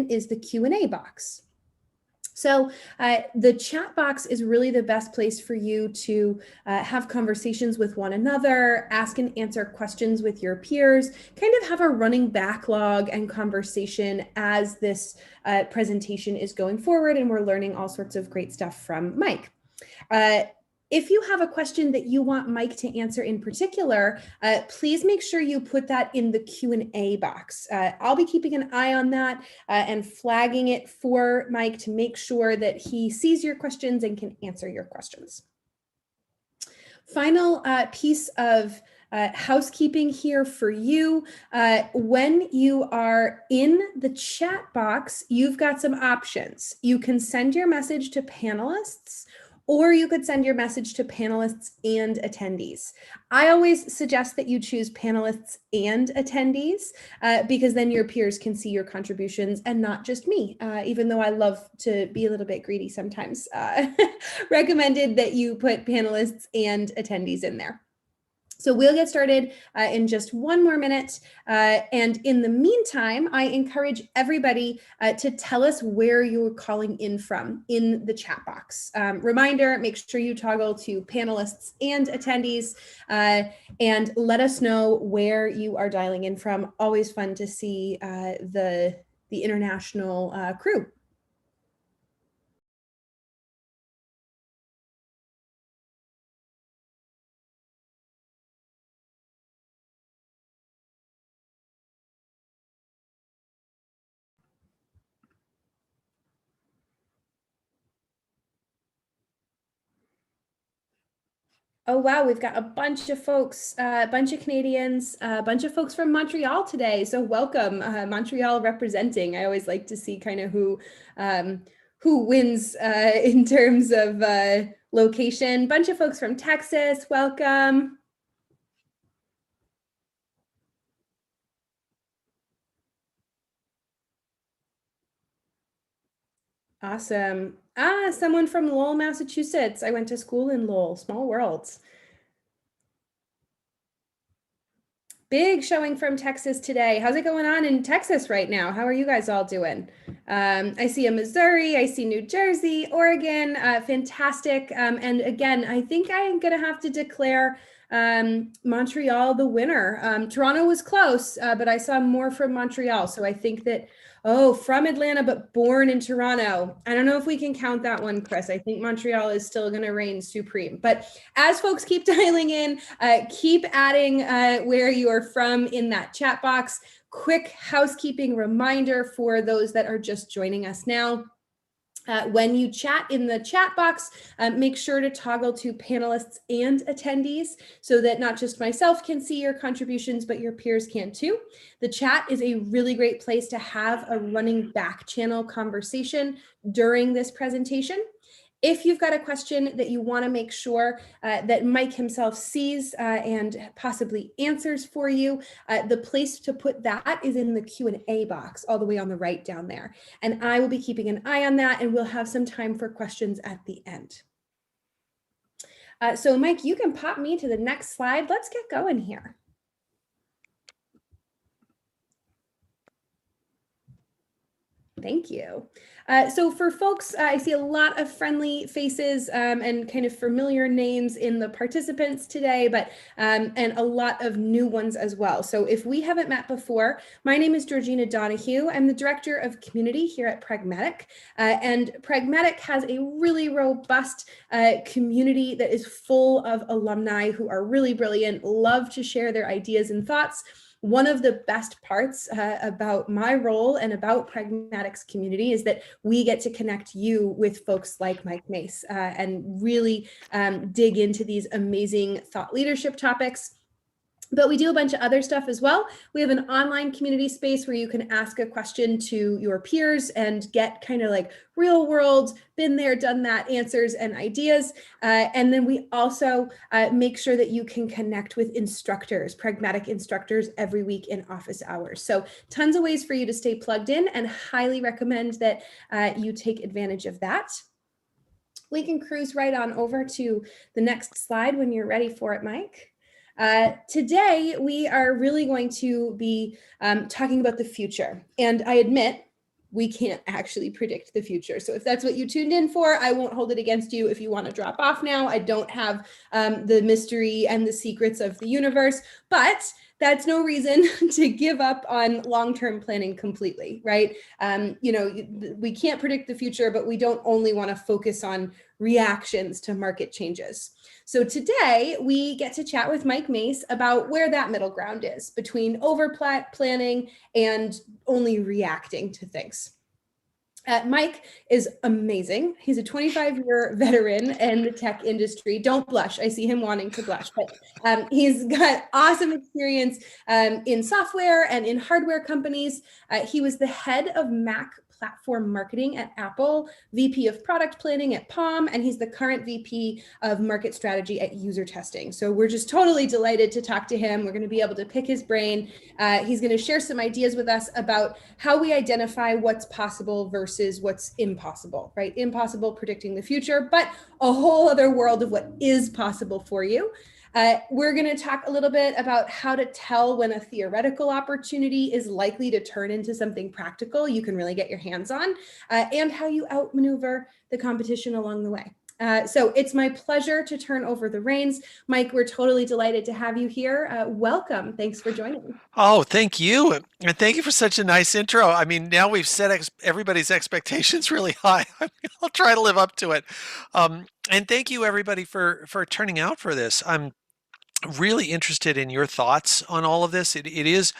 is the Q&A box. So the chat box is really the best place for you to have conversations with one another, ask and answer questions with your peers, kind of have a running backlog and conversation as this presentation is going forward, and we're learning all sorts of great stuff from Mike. If you have a question that you want Mike to answer in particular, please make sure you put that in the Q&A box. I'll be keeping an eye on that and flagging it for Mike to make sure that he sees your questions and can answer your questions. Final piece of housekeeping here for you. When you are in the chat box, you've got some options. You can send your message to panelists, or you could send your message to panelists and attendees. I always suggest that you choose panelists and attendees because then your peers can see your contributions and not just me, even though I love to be a little bit greedy sometimes. Recommended that you put panelists and attendees in there. So we'll get started in just one more minute. And in the meantime, I encourage everybody to tell us where you're calling in from in the chat box. Reminder, make sure you toggle to panelists and attendees and let us know where you are dialing in from. Always fun to see the international crew. Oh, wow, we've got a bunch of folks, a bunch of Canadians, a bunch of folks from Montreal today. So welcome, Montreal representing. I always like to see kind of who wins in terms of location. Bunch of folks from Texas, welcome. Awesome. Someone from Lowell, Massachusetts. I went to school in Lowell, small worlds. Big showing from Texas today. How's it going on in Texas right now? How are you guys all doing? I see a Missouri, I see New Jersey, Oregon, fantastic. And again, I think I'm gonna have to declare Montreal the winner. Toronto was close, but I saw more from Montreal. So I think that, oh, from Atlanta, but born in Toronto. I don't know if we can count that one, Chris. I think Montreal is still going to reign supreme. But as folks keep dialing in, keep adding where you are from in that chat box. Quick housekeeping reminder for those that are just joining us now. When you chat in the chat box, make sure to toggle to panelists and attendees so that not just myself can see your contributions, but your peers can too. The chat is a really great place to have a running back channel conversation during this presentation. If you've got a question that you want to make sure that Mike himself sees and possibly answers for you, the place to put that is in the Q&A box all the way on the right down there. And I will be keeping an eye on that, and we'll have some time for questions at the end. So Mike, you can pop me to the next slide. Let's get going here. Thank you. So for folks, I see a lot of friendly faces and kind of familiar names in the participants today, but and a lot of new ones as well. So if we haven't met before, my name is Georgina Donahue. I'm the Director of Community here at Pragmatic. And Pragmatic has a really robust community that is full of alumni who are really brilliant, love to share their ideas and thoughts. One of the best parts about my role and about Pragmatic's community is that we get to connect you with folks like Mike Mace and really dig into these amazing thought leadership topics. But we do a bunch of other stuff as well. We have an online community space where you can ask a question to your peers and get kind of like real world, been there, done that answers and ideas. And then we also make sure that you can connect with instructors, Pragmatic instructors every week in office hours. So tons of ways for you to stay plugged in, and highly recommend that you take advantage of that. We can cruise right on over to the next slide when you're ready for it, Mike. Today, we are really going to be talking about the future. And I admit we can't actually predict the future. So if that's what you tuned in for, I won't hold it against you if you want to drop off now. I don't have the mystery and the secrets of the universe, but that's no reason to give up on long-term planning completely, right? We can't predict the future, but we don't only want to focus on reactions to market changes. So today we get to chat with Mike Mace about where that middle ground is between over-planning and only reacting to things. Mike is amazing. He's a 25-year veteran in the tech industry. Don't blush. I see him wanting to blush, but he's got awesome experience in software and in hardware companies. He was the head of Mac platform marketing at Apple, VP of product planning at Palm, and he's the current VP of market strategy at User Testing. So we're just totally delighted to talk to him. We're going to be able to pick his brain. He's going to share some ideas with us about how we identify what's possible versus what's impossible, right? Impossible predicting the future, but a whole other world of what is possible for you. We're going to talk a little bit about how to tell when a theoretical opportunity is likely to turn into something practical you can really get your hands on, and how you outmaneuver the competition along the way. So it's my pleasure to turn over the reins. Mike, we're totally delighted to have you here. Welcome. Thanks for joining. Oh, thank you. And thank you for such a nice intro. I mean, now we've set everybody's expectations really high. I'll try to live up to it. And thank you everybody for turning out for this. I'm really interested in your thoughts on all of this. It is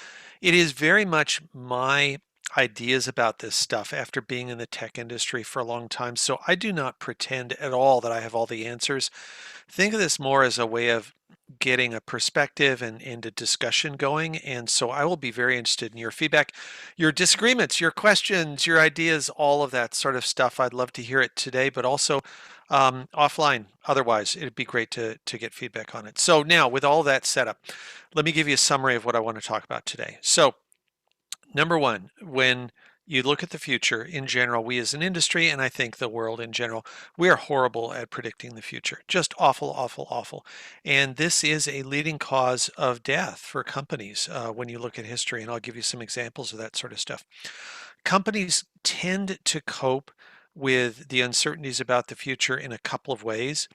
very much my ideas about this stuff after being in the tech industry for a long time. So I do not pretend at all that I have all the answers. Think of this more as a way of getting a perspective and a discussion going. And so I will be very interested in your feedback, your disagreements, your questions, your ideas, all of that sort of stuff. I'd love to hear it today, but also offline. Otherwise, it'd be great to get feedback on it. So now, with all that set up, let me give you a summary of what I want to talk about today. So number one, when you look at the future in general, we as an industry, and I think the world in general, we are horrible at predicting the future. Just awful, awful, awful. And this is a leading cause of death for companies when you look at history, and I'll give you some examples of that sort of stuff. Companies tend to cope with the uncertainties about the future in a couple of ways,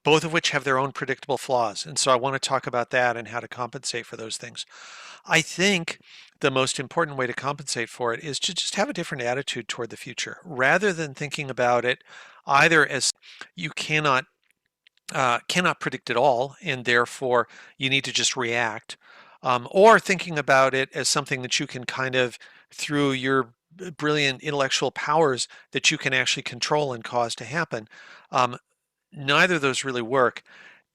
both of which have their own predictable flaws. And so I want to talk about that and how to compensate for those things. I think the most important way to compensate for it is to just have a different attitude toward the future, rather than thinking about it either as you cannot predict at all, and therefore you need to just react, or thinking about it as something that you can kind of, through your brilliant intellectual powers, that you can actually control and cause to happen. Neither of those really work.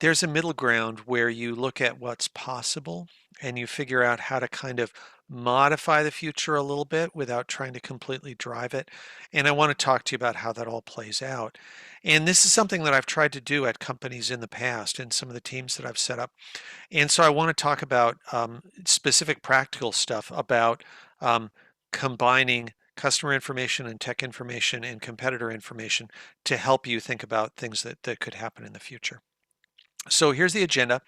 There's a middle ground where you look at what's possible and you figure out how to kind of modify the future a little bit without trying to completely drive it. And I want to talk to you about how that all plays out. And this is something that I've tried to do at companies in the past and some of the teams that I've set up. And so I want to talk about specific practical stuff about combining customer information and tech information and competitor information to help you think about things that could happen in the future. So here's the agenda.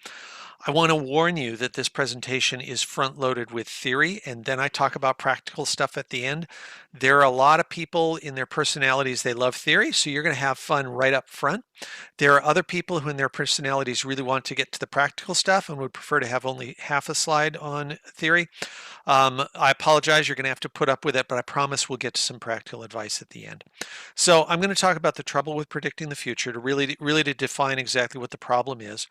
I want to warn you that this presentation is front-loaded with theory, and then I talk about practical stuff at the end. There are a lot of people in their personalities, they love theory, so you're going to have fun right up front. There are other people who in their personalities really want to get to the practical stuff and would prefer to have only half a slide on theory. I apologize, you're going to have to put up with it, but I promise we'll get to some practical advice at the end. So I'm going to talk about the trouble with predicting the future to really to define exactly what the problem is.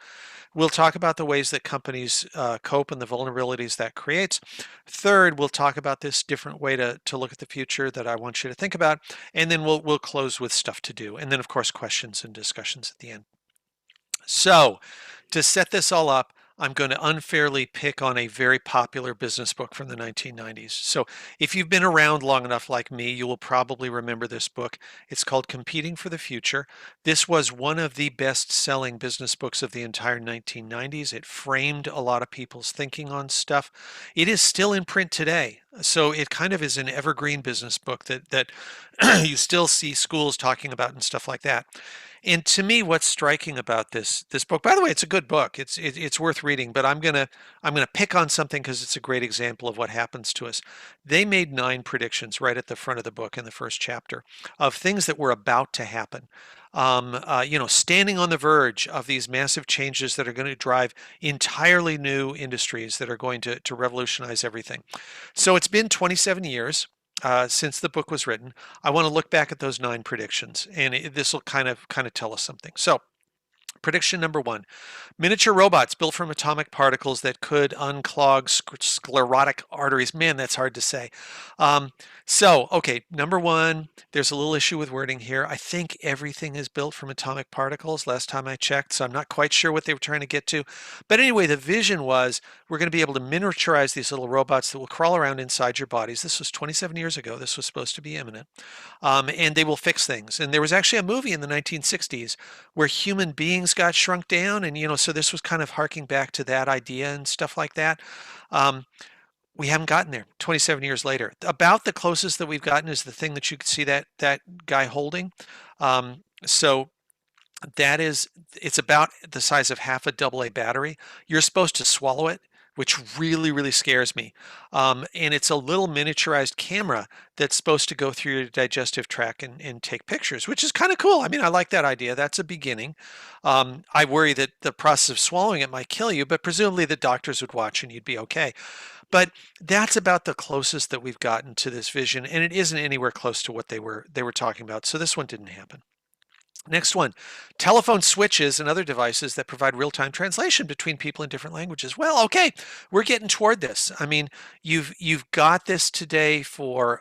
We'll talk about the ways that companies cope and the vulnerabilities that creates. Third, we'll talk about this different way to look at the future that I want you to think about, and then we'll close with stuff to do, and then of course questions and discussions at the end. So to set this all up, I'm going to unfairly pick on a very popular business book from the 1990s. So if you've been around long enough like me, you will probably remember this book. It's called Competing for the Future. This was one of the best-selling business books of the entire 1990s. It framed a lot of people's thinking on stuff. It is still in print today. So it kind of is an evergreen business book that you still see schools talking about and stuff like that. And to me, what's striking about this book, by the way, it's a good book. It's worth reading, but I'm gonna pick on something because it's a great example of what happens to us. They made 9 predictions right at the front of the book in the first chapter of things that were about to happen. Standing on the verge of these massive changes that are going to drive entirely new industries that are going to revolutionize everything. So it's been 27 years since the book was written. I want to look back at those 9 predictions, and this will kind of tell us something. So, prediction number 1: miniature robots built from atomic particles that could unclog sclerotic arteries. Man, that's hard to say. Okay, number 1, there's a little issue with wording here. I think everything is built from atomic particles last time I checked, so I'm not quite sure what they were trying to get to. But anyway, the vision was we're going to be able to miniaturize these little robots that will crawl around inside your bodies. This was 27 years ago. This was supposed to be imminent. And they will fix things. And there was actually a movie in the 1960s where human beings got shrunk down, and so this was kind of harking back to that idea and stuff like that. We haven't gotten there 27 years later. About the closest that we've gotten is the thing that you can see that guy holding. So it's about the size of half a AA battery. You're supposed to swallow it, which really, really scares me. And it's a little miniaturized camera that's supposed to go through your digestive tract and take pictures, which is kind of cool. I mean, I like that idea. That's a beginning. I worry that the process of swallowing it might kill you, but presumably the doctors would watch and you'd be okay. But that's about the closest that we've gotten to this vision, and it isn't anywhere close to what they were talking about. So this one didn't happen. Next one: telephone switches and other devices that provide real-time translation between people in different languages. Well, okay, we're getting toward this. I mean, you've got this today for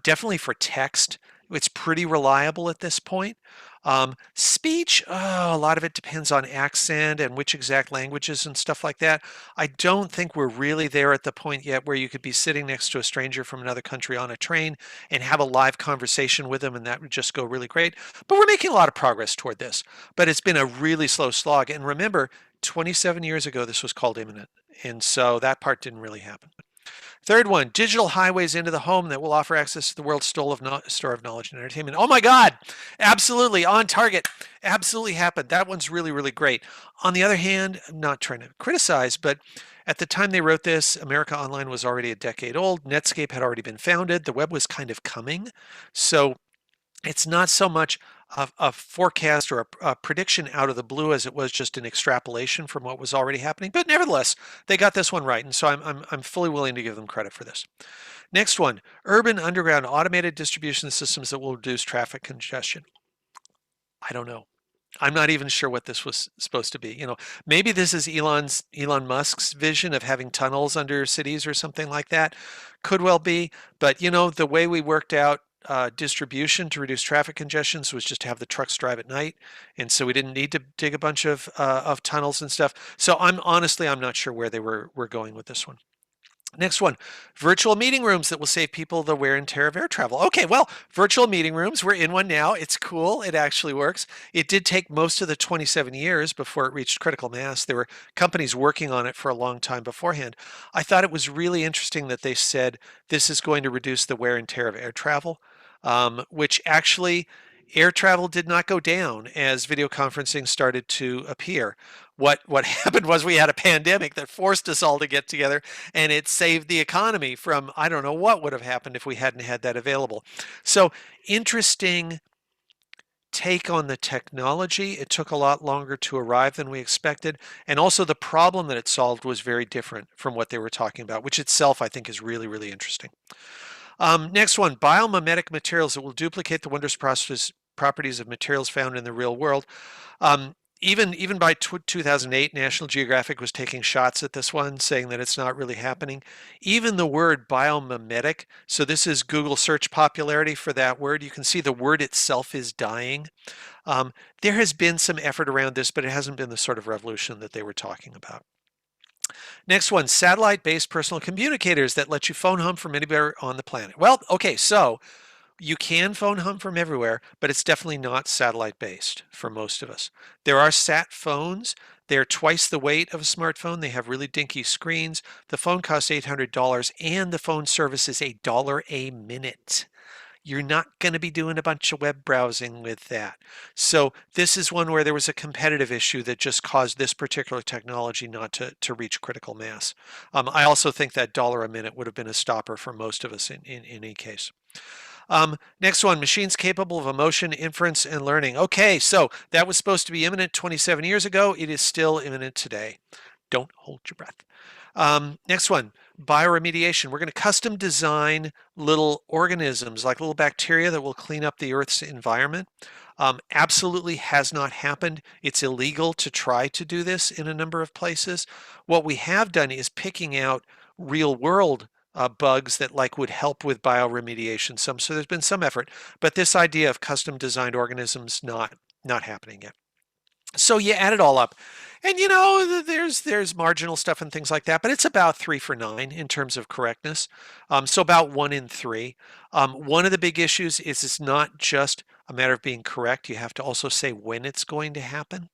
definitely for text. It's pretty reliable at this point. Speech, a lot of it depends on accent and which exact languages and stuff like that. I don't think we're really there at the point yet where you could be sitting next to a stranger from another country on a train and have a live conversation with them, and that would just go really great. But we're making a lot of progress toward this. But it's been a really slow slog. And remember, 27 years ago, this was called imminent. And so that part didn't really happen. Third one: digital highways into the home that will offer access to the world's store of knowledge and entertainment. Oh my God, absolutely on target. Absolutely happened. That one's really, really great. On the other hand, I'm not trying to criticize, but at the time they wrote this, America Online was already a decade old. Netscape had already been founded. The web was kind of coming. So it's not so much a forecast or a prediction out of the blue as it was just an extrapolation from what was already happening. But nevertheless, they got this one right, and so I'm fully willing to give them credit for this. Next one: urban underground automated distribution systems that will reduce traffic congestion. I don't know. I'm not even sure what this was supposed to be. Maybe this is Elon Musk's vision of having tunnels under cities or something like that. Could well be, but the way we worked out distribution to reduce traffic congestions was just to have the trucks drive at night, and so we didn't need to dig a bunch of tunnels and stuff. So I'm not sure where they were going with this one. Next one: virtual meeting rooms that will save people the wear and tear of air travel. Okay, well, virtual meeting rooms, we're in one now. It's cool. It actually works. It did take most of the 27 years before it reached critical mass. There were companies working on it for a long time beforehand. I thought it was really interesting that they said this is going to reduce the wear and tear of air travel, which actually air travel did not go down as video conferencing started to appear. What happened was we had a pandemic that forced us all to get together, and it saved the economy from, I don't know what would have happened if we hadn't had that available. So interesting take on the technology. It took a lot longer to arrive than we expected, and also the problem that it solved was very different from what they were talking about, which itself I think is really, really interesting. Next one: biomimetic materials that will duplicate the wondrous properties of materials found in the real world. Even by 2008, National Geographic was taking shots at this one, saying that it's not really happening. Even the word biomimetic, so this is Google search popularity for that word. You can see the word itself is dying. There has been some effort around this, but it hasn't been the sort of revolution that they were talking about. Next one: satellite-based personal communicators that let you phone home from anywhere on the planet. Well, okay, so you can phone home from everywhere, but it's definitely not satellite-based for most of us. There are sat phones. They're twice the weight of a smartphone. They have really dinky screens. The phone costs $800, and the phone service is $1 a minute. You're not going to be doing a bunch of web browsing with that. So this is one where there was a competitive issue that just caused this particular technology not to reach critical mass. I also think that dollar a minute would have been a stopper for most of us in any case. Next one, machines capable of emotion, inference, and learning. Okay, so that was supposed to be imminent 27 years ago. It is still imminent today. Don't hold your breath. Next one, bioremediation. We're going to custom design little organisms like little bacteria that will clean up the Earth's environment. Absolutely has not happened. It's illegal to try to do this in a number of places. What we have done is picking out real world bugs that like would help with bioremediation. So there's been some effort, but this idea of custom designed organisms not happening yet. So you add it all up, and there's marginal stuff and things like that, but it's about 3 for 9 in terms of correctness. So about 1 in 3. One of the big issues is it's not just a matter of being correct. You have to also say when it's going to happen.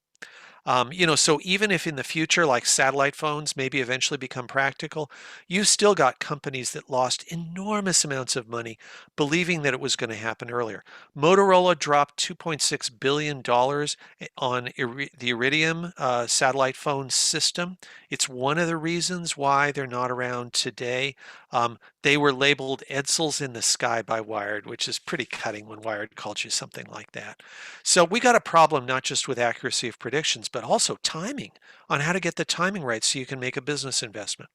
So even if in the future, like satellite phones maybe eventually become practical, you've still got companies that lost enormous amounts of money believing that it was going to happen earlier. Motorola dropped $2.6 billion on the Iridium satellite phone system. It's one of the reasons why they're not around today. They were labeled Edsels in the sky by Wired, which is pretty cutting when Wired calls you something like that. So we got a problem not just with accuracy of predictions, but also timing on how to get the timing right so you can make a business investment.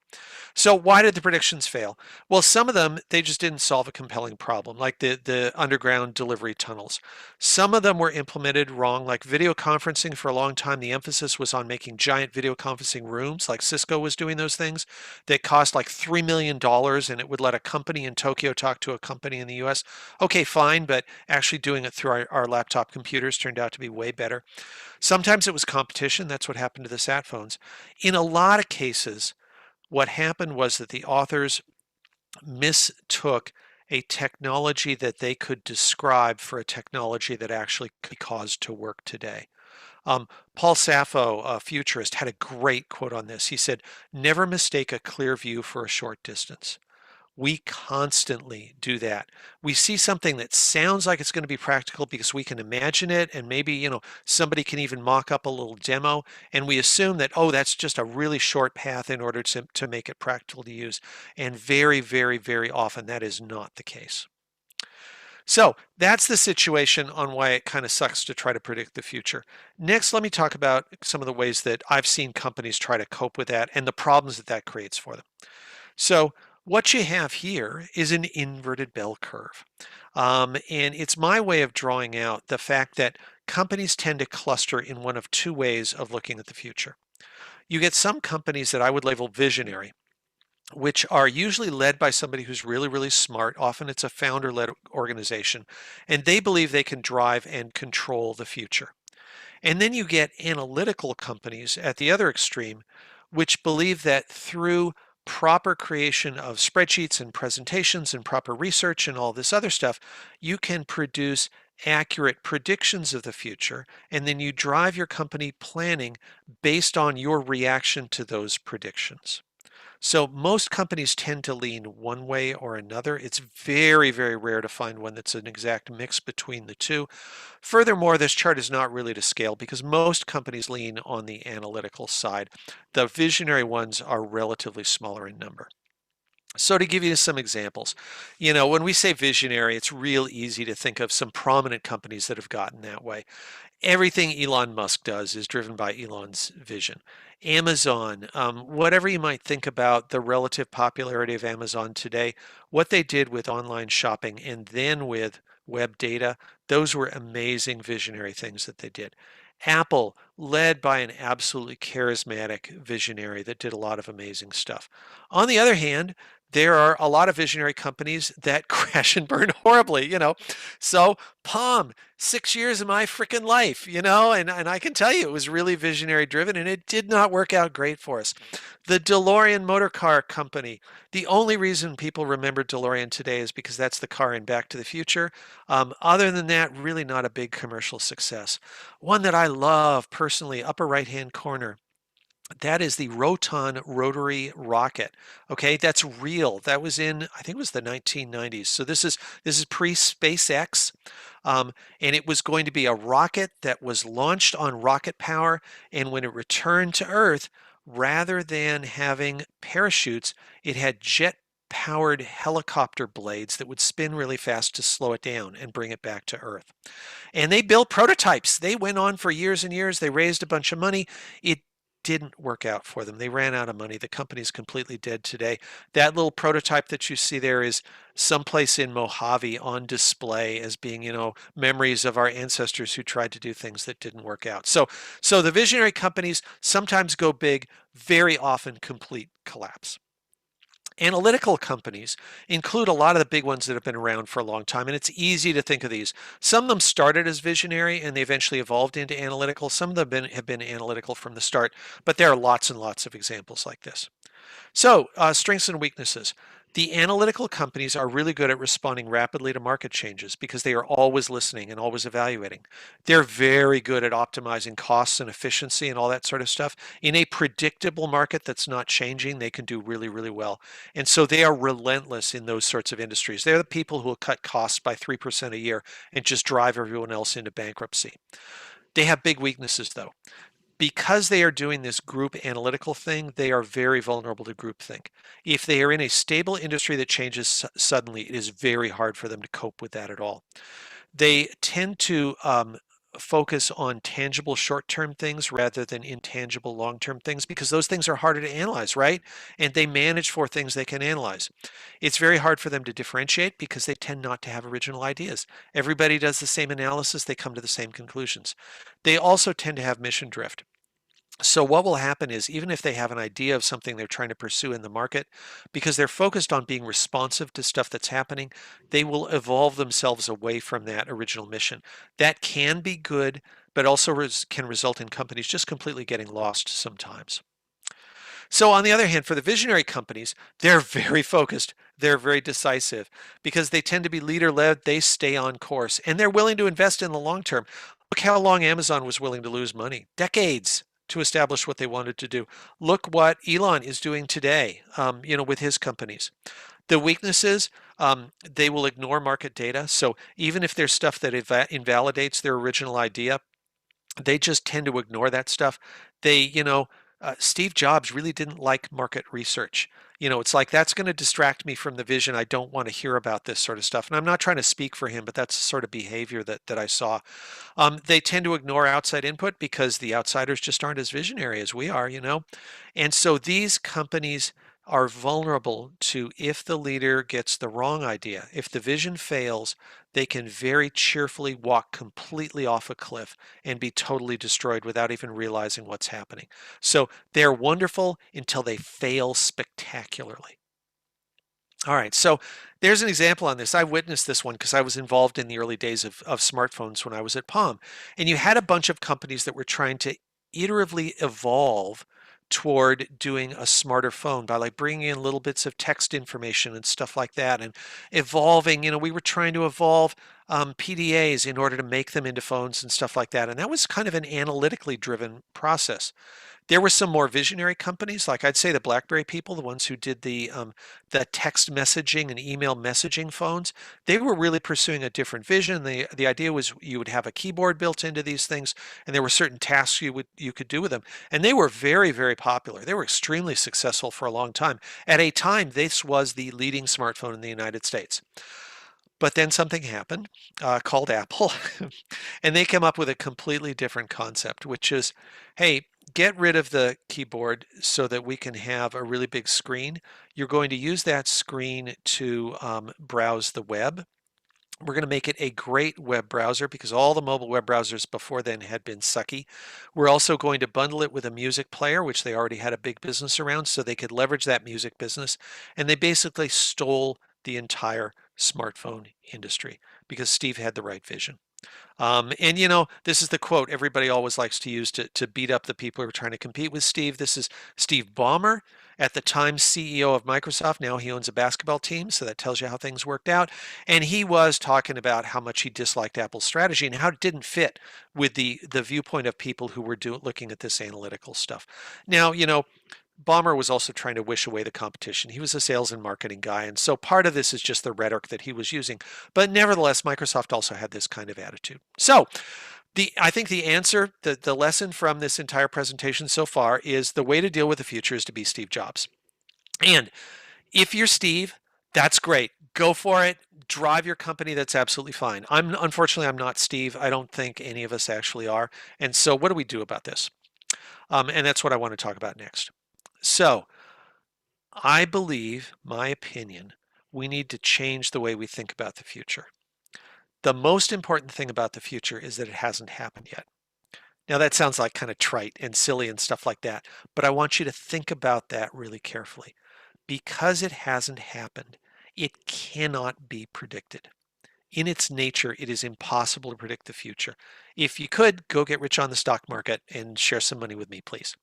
So why did the predictions fail? Well, some of them, they just didn't solve a compelling problem, like the underground delivery tunnels. Some of them were implemented wrong, like video conferencing. For a long time, the emphasis was on making giant video conferencing rooms, like Cisco was doing those things that cost like $3 million, and it would let a company in Tokyo talk to a company in the US. Okay, fine, but actually doing it through our laptop computers turned out to be way better. Sometimes it was competition. That's what happened to the sat phones. In a lot of cases, what happened was that the authors mistook a technology that they could describe for a technology that actually could be caused to work today. Paul Sappho, a futurist, had a great quote on this. He said, "Never mistake a clear view for a short distance." We constantly do that. We see something that sounds like it's going to be practical because we can imagine it, and maybe, somebody can even mock up a little demo, and we assume that, oh, that's just a really short path in order to make it practical to use. And very, very, very often that is not the case. So that's the situation on why it kind of sucks to try to predict the future. Next, let me talk about some of the ways that I've seen companies try to cope with that and the problems that that creates for them. So what you have here is an inverted bell curve. And it's my way of drawing out the fact that companies tend to cluster in one of two ways of looking at the future. You get some companies that I would label visionary, which are usually led by somebody who's really, really smart. Often it's a founder-led organization, and they believe they can drive and control the future. And then you get analytical companies at the other extreme, which believe that through proper creation of spreadsheets and presentations and proper research and all this other stuff, you can produce accurate predictions of the future, and then you drive your company planning based on your reaction to those predictions. So most companies tend to lean one way or another. It's very, very rare to find one that's an exact mix between the two. Furthermore, this chart is not really to scale because most companies lean on the analytical side. The visionary ones are relatively smaller in number. So to give you some examples, when we say visionary, it's real easy to think of some prominent companies that have gotten that way. Everything Elon Musk does is driven by Elon's vision. Amazon, whatever you might think about the relative popularity of Amazon today, what they did with online shopping and then with web data, those were amazing visionary things that they did. Apple, led by an absolutely charismatic visionary that did a lot of amazing stuff. On the other hand, there are a lot of visionary companies that crash and burn horribly. So Palm, 6 years of my freaking life, and I can tell you it was really visionary driven and it did not work out great for us. The DeLorean motor car company, the only reason people remember DeLorean today is because that's the car in Back to the Future. Other than that, really not a big commercial success. One that I love personally, upper right hand corner, That is the Roton rotary rocket. Okay, that's real. That was in, I think it was the 1990s. So this is pre-SpaceX, and it was going to be a rocket that was launched on rocket power, and when it returned to Earth, rather than having parachutes, it had jet-powered helicopter blades that would spin really fast to slow it down and bring it back to Earth. And they built prototypes. They went on for years and years. They raised a bunch of money. It didn't work out for them. They ran out of money. The company's completely dead today. That little prototype that you see there is someplace in Mojave on display as being, memories of our ancestors who tried to do things that didn't work out. So the visionary companies sometimes go big, very often complete collapse. Analytical companies include a lot of the big ones that have been around for a long time, and it's easy to think of these. Some of them started as visionary and they eventually evolved into analytical. Some of them have been analytical from the start, but there are lots and lots of examples like this. So, strengths and weaknesses. The analytical companies are really good at responding rapidly to market changes because they are always listening and always evaluating. They're very good at optimizing costs and efficiency and all that sort of stuff. In a predictable market that's not changing, they can do really, really well. And so they are relentless in those sorts of industries. They're the people who will cut costs by 3% a year and just drive everyone else into bankruptcy. They have big weaknesses, though. Because they are doing this group analytical thing, they are very vulnerable to groupthink. If they are in a stable industry that changes suddenly, it is very hard for them to cope with that at all. They tend to focus on tangible short-term things rather than intangible long-term things because those things are harder to analyze, right? And they manage for things they can analyze. It's very hard for them to differentiate because they tend not to have original ideas. Everybody does the same analysis, they come to the same conclusions. They also tend to have mission drift. So what will happen is even if they have an idea of something they're trying to pursue in the market, because they're focused on being responsive to stuff that's happening, they will evolve themselves away from that original mission. That can be good, but also can result in companies just completely getting lost sometimes. So on the other hand, for the visionary companies, they're very focused. They're very decisive because they tend to be leader-led. They stay on course and they're willing to invest in the long term. Look how long Amazon was willing to lose money. Decades to establish what they wanted to do. Look what Elon is doing today, with his companies. The weaknesses, they will ignore market data. So even if there's stuff that invalidates their original idea, they just tend to ignore that stuff. Steve Jobs really didn't like market research. It's like that's going to distract me from the vision. I don't want to hear about this sort of stuff. And I'm not trying to speak for him, but that's the sort of behavior that I saw. They tend to ignore outside input because the outsiders just aren't as visionary as we are. And so these companies are vulnerable to if the leader gets the wrong idea, if the vision fails, they can very cheerfully walk completely off a cliff and be totally destroyed without even realizing what's happening. So they're wonderful until they fail spectacularly. All right, so there's an example on this. I witnessed this one because I was involved in the early days of smartphones when I was at Palm. And you had a bunch of companies that were trying to iteratively evolve toward doing a smarter phone by like bringing in little bits of text information and stuff like that and evolving. We were trying to evolve PDAs in order to make them into phones and stuff like that. And that was kind of an analytically driven process. There were some more visionary companies, like I'd say the BlackBerry people, the ones who did the text messaging and email messaging phones. They were really pursuing a different vision. The idea was you would have a keyboard built into these things, and there were certain tasks you could do with them. And they were very, very popular. They were extremely successful for a long time. At a time, this was the leading smartphone in the United States. But then something happened called Apple, and they came up with a completely different concept, which is, hey, get rid of the keyboard so that we can have a really big screen. You're going to use that screen to browse the web. We're going to make it a great web browser because all the mobile web browsers before then had been sucky. We're also going to bundle it with a music player, which they already had a big business around, so they could leverage that music business. And they basically stole the entire smartphone industry because Steve had the right vision. And this is the quote everybody always likes to use to beat up the people who are trying to compete with Steve. This is Steve Ballmer, at the time CEO of Microsoft. Now he owns a basketball team, so that tells you how things worked out. And he was talking about how much he disliked Apple's strategy and how it didn't fit with the viewpoint of people who were looking at this analytical stuff. Now, Ballmer was also trying to wish away the competition. He was a sales and marketing guy, and so part of this is just the rhetoric that he was using. But nevertheless, Microsoft also had this kind of attitude. So I think the answer, the lesson from this entire presentation so far is the way to deal with the future is to be Steve Jobs. And if you're Steve, that's great. Go for it. Drive your company. That's absolutely fine. Unfortunately, I'm not Steve. I don't think any of us actually are. And so what do we do about this? And that's what I want to talk about next. So I believe, my opinion, we need to change the way we think about the future. The most important thing about the future is that it hasn't happened yet. Now that sounds like kind of trite and silly and stuff like that, but I want you to think about that really carefully. Because it hasn't happened, it cannot be predicted. In its nature, it is impossible to predict the future. If you could, go get rich on the stock market and share some money with me, please.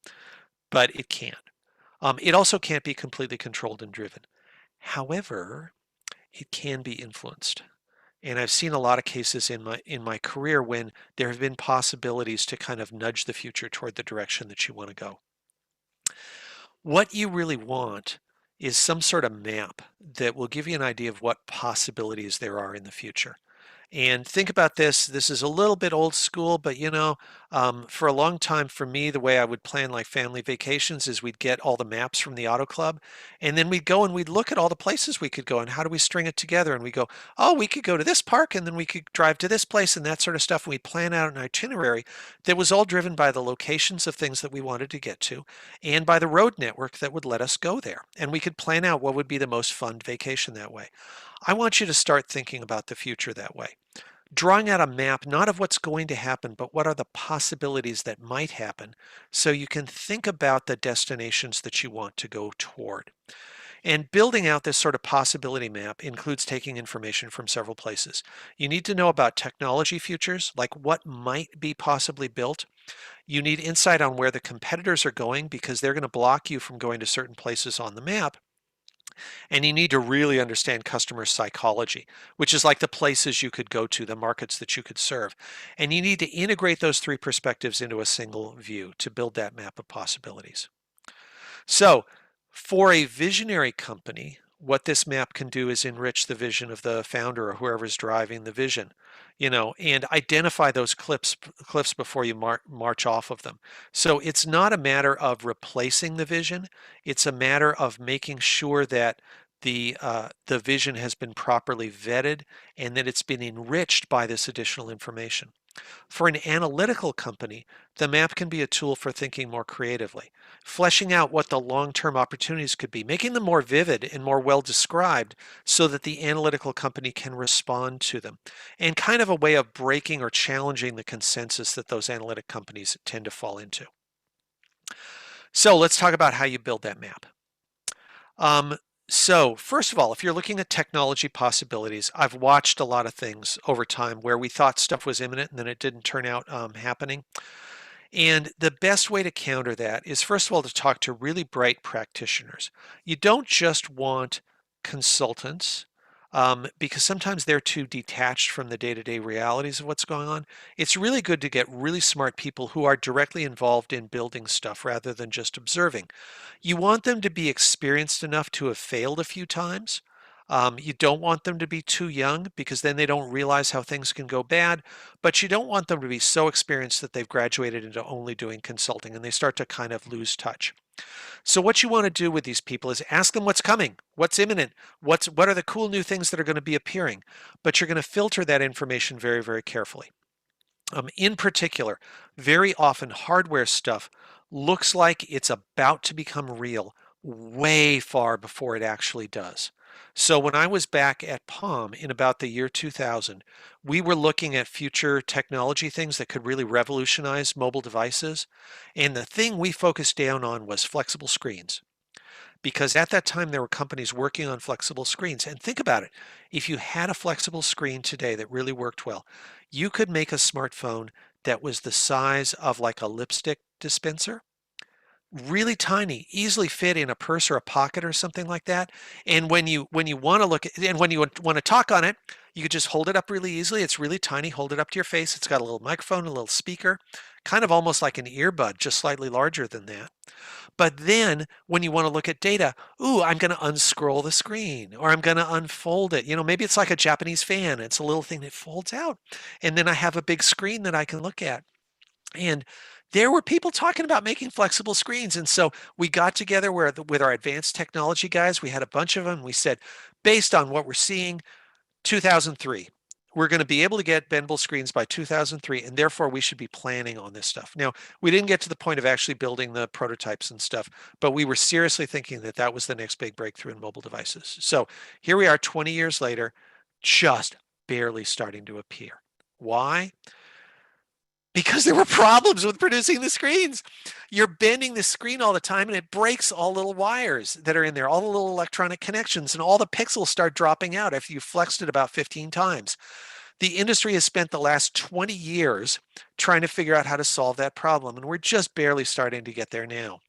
But it can't. It also can't be completely controlled and driven. However, it can be influenced. And I've seen a lot of cases in my career when there have been possibilities to kind of nudge the future toward the direction that you want to go. What you really want is some sort of map that will give you an idea of what possibilities there are in the future. And think about this. This is a little bit old school, but for a long time for me, the way I would plan like family vacations is we'd get all the maps from the auto club, and then we'd go and we'd look at all the places we could go and how do we string it together. And we go, oh, we could go to this park and then we could drive to this place and that sort of stuff. And we'd plan out an itinerary that was all driven by the locations of things that we wanted to get to and by the road network that would let us go there. And we could plan out what would be the most fun vacation that way. I want you to start thinking about the future that way. Drawing out a map, not of what's going to happen, but what are the possibilities that might happen, so you can think about the destinations that you want to go toward. And building out this sort of possibility map includes taking information from several places. You need to know about technology futures, like what might be possibly built. You need insight on where the competitors are going because they're going to block you from going to certain places on the map. And you need to really understand customer psychology, which is like the places you could go to, the markets that you could serve. And you need to integrate those three perspectives into a single view to build that map of possibilities. So for a visionary company, what this map can do is enrich the vision of the founder or whoever's driving the vision, and identify those cliffs before you march off of them. So it's not a matter of replacing the vision. It's a matter of making sure that the vision has been properly vetted and that it's been enriched by this additional information. For an analytical company, the map can be a tool for thinking more creatively, fleshing out what the long-term opportunities could be, making them more vivid and more well described so that the analytical company can respond to them, and kind of a way of breaking or challenging the consensus that those analytic companies tend to fall into. So let's talk about how you build that map. So first of all, if you're looking at technology possibilities, I've watched a lot of things over time where we thought stuff was imminent and then it didn't turn out happening. And the best way to counter that is, first of all, to talk to really bright practitioners. You don't just want consultants because sometimes they're too detached from the day-to-day realities of what's going on. It's really good to get really smart people who are directly involved in building stuff rather than just observing. You want them to be experienced enough to have failed a few times. You don't want them to be too young because then they don't realize how things can go bad, but you don't want them to be so experienced that they've graduated into only doing consulting and they start to kind of lose touch. So what you want to do with these people is ask them what's coming, what's imminent, what are the cool new things that are going to be appearing, but you're going to filter that information very, very carefully. In particular, very often hardware stuff looks like it's about to become real way far before it actually does. So when I was back at Palm in about the year 2000, we were looking at future technology things that could really revolutionize mobile devices. And the thing we focused down on was flexible screens. because at that time there were companies working on flexible screens. And think about it. If you had a flexible screen today that really worked well, you could make a smartphone that was the size of like a lipstick dispenser, really tiny, easily fit in a purse or a pocket or something like that. And when you want to look at, and when you want to talk on it, you could just hold it up really easily. It's really tiny. Hold it up to your face. It's got a little microphone, a little speaker, kind of almost like an earbud, just slightly larger than that. But then when you want to look at data, ooh, I'm going to unscroll the screen or I'm going to unfold it. Maybe it's like a Japanese fan. It's a little thing that folds out. And then I have a big screen that I can look at. And there were people talking about making flexible screens. And so we got together with our advanced technology guys. We had a bunch of them. We said, based on what we're seeing, 2003, we're going to be able to get bendable screens by 2003, and therefore we should be planning on this stuff. Now, we didn't get to the point of actually building the prototypes and stuff, but we were seriously thinking that that was the next big breakthrough in mobile devices. So here we are 20 years later, just barely starting to appear. Why? Because there were problems with producing the screens. You're bending the screen all the time and it breaks all little wires that are in there, all the little electronic connections, and all the pixels start dropping out after you've flexed it about 15 times. The industry has spent the last 20 years trying to figure out how to solve that problem, and we're just barely starting to get there now.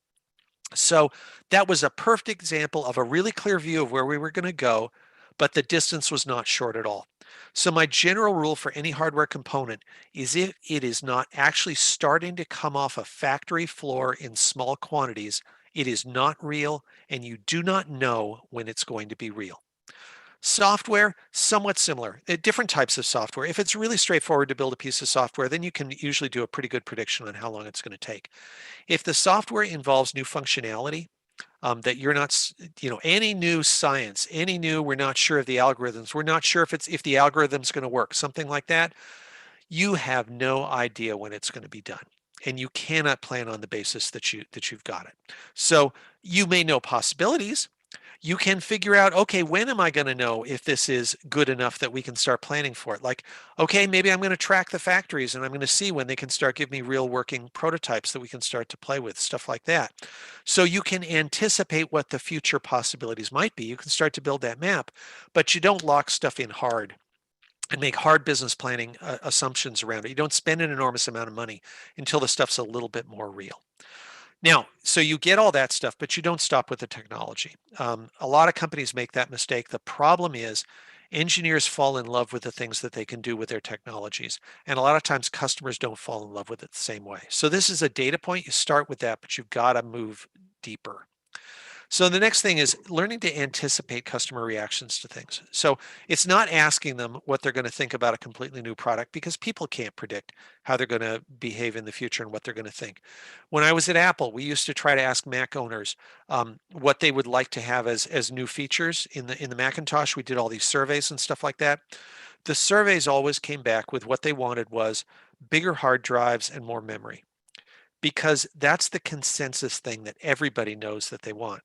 So that was a perfect example of a really clear view of where we were going to go, but the distance was not short at all. So my general rule for any hardware component is if it is not actually starting to come off a factory floor in small quantities, it is not real, and you do not know when it's going to be real. Software, somewhat similar. Different types of software. If it's really straightforward to build a piece of software, then you can usually do a pretty good prediction on how long it's going to take. If the software involves new functionality, that you're not, any new science, any new, we're not sure of the algorithms, we're not sure if the algorithm's going to work, something like that, you have no idea when it's going to be done. And you cannot plan on the basis that you've got it. So you may know possibilities. You can figure out, okay, when am I going to know if this is good enough that we can start planning for it? Like, okay, maybe I'm going to track the factories and I'm going to see when they can start giving me real working prototypes that we can start to play with, stuff like that. So you can anticipate what the future possibilities might be. You can start to build that map, but you don't lock stuff in hard and make hard business planning assumptions around it. You don't spend an enormous amount of money until the stuff's a little bit more real. Now, so you get all that stuff, but you don't stop with the technology. A lot of companies make that mistake. The problem is engineers fall in love with the things that they can do with their technologies. And a lot of times customers don't fall in love with it the same way. So this is a data point. You start with that, but you've got to move deeper. So the next thing is learning to anticipate customer reactions to things. So it's not asking them what they're going to think about a completely new product, because people can't predict how they're going to behave in the future and what they're going to think. When I was at Apple, we used to try to ask Mac owners what they would like to have as new features in the Macintosh. We did all these surveys and stuff like that. The surveys always came back with what they wanted was bigger hard drives and more memory, because that's the consensus thing that everybody knows that they want.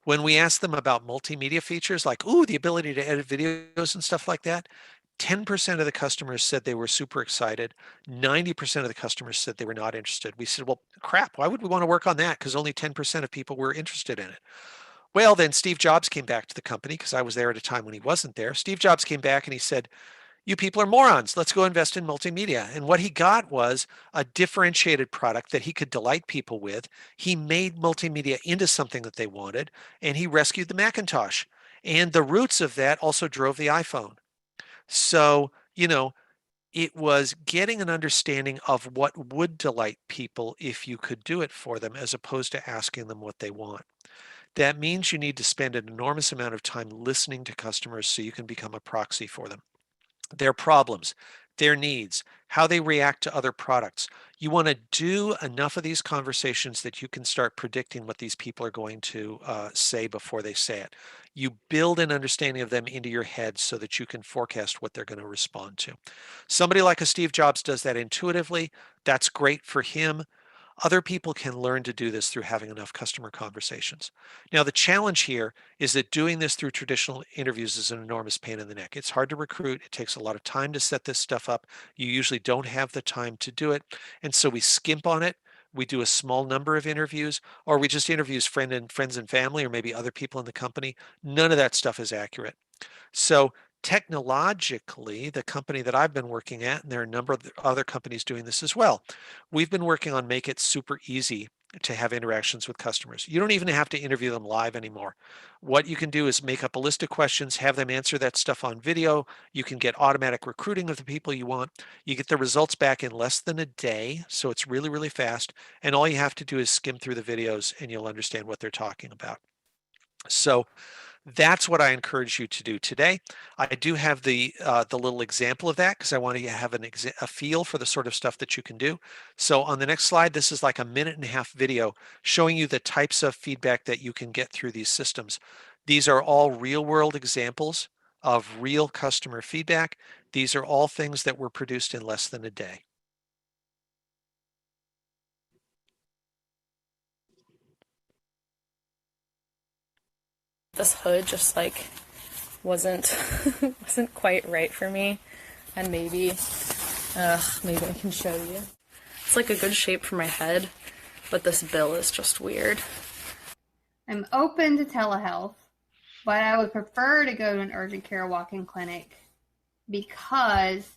When we asked them about multimedia features like, ooh, the ability to edit videos and stuff like that, 10% of the customers said they were super excited. 90% of the customers said they were not interested. We said, well, crap, why would we want to work on that? Because only 10% of people were interested in it. Well, then Steve Jobs came back to the company, because I was there at a time when he wasn't there. Steve Jobs came back and he said, you people are morons. Let's go invest in multimedia. And what he got was a differentiated product that he could delight people with. He made multimedia into something that they wanted, and he rescued the Macintosh. And the roots of that also drove the iPhone. So, it was getting an understanding of what would delight people if you could do it for them, as opposed to asking them what they want. That means you need to spend an enormous amount of time listening to customers so you can become a proxy for them, their problems, their needs, how they react to other products. You want to do enough of these conversations that you can start predicting what these people are going to say before they say it. You build an understanding of them into your head so that you can forecast what they're going to respond to. Somebody like a Steve Jobs does that intuitively. That's great for him. Other people can learn to do this through having enough customer conversations. Now, the challenge here is that doing this through traditional interviews is an enormous pain in the neck. It's hard to recruit. It takes a lot of time to set this stuff up. You usually don't have the time to do it. And so we skimp on it. we do a small number of interviews, or we just interviews friends and family, or maybe other people in the company, none of that stuff is accurate. So technologically, the company that I've been working at, and there are a number of other companies doing this as well, we've been working on make it super easy to have interactions with customers. You don't even have to interview them live anymore. What you can do is make up a list of questions, have them answer that stuff on video. You can get automatic recruiting of the people you want. You get the results back in less than a day, so it's really, really fast. And all you have to do is skim through the videos and you'll understand what they're talking about. So that's what I encourage you to do today. I do have the little example of that because I want you to have a feel for the sort of stuff that you can do. So on the next slide, this is like a 1.5-minute video showing you the types of feedback that you can get through these systems. These are all real world examples of real customer feedback. These are all things that were produced in less than a day. This hood just like wasn't wasn't quite right for me, and maybe I can show you. It's like a good shape for my head, but this bill is just weird. I'm open to telehealth, but I would prefer to go to an urgent care walk-in clinic because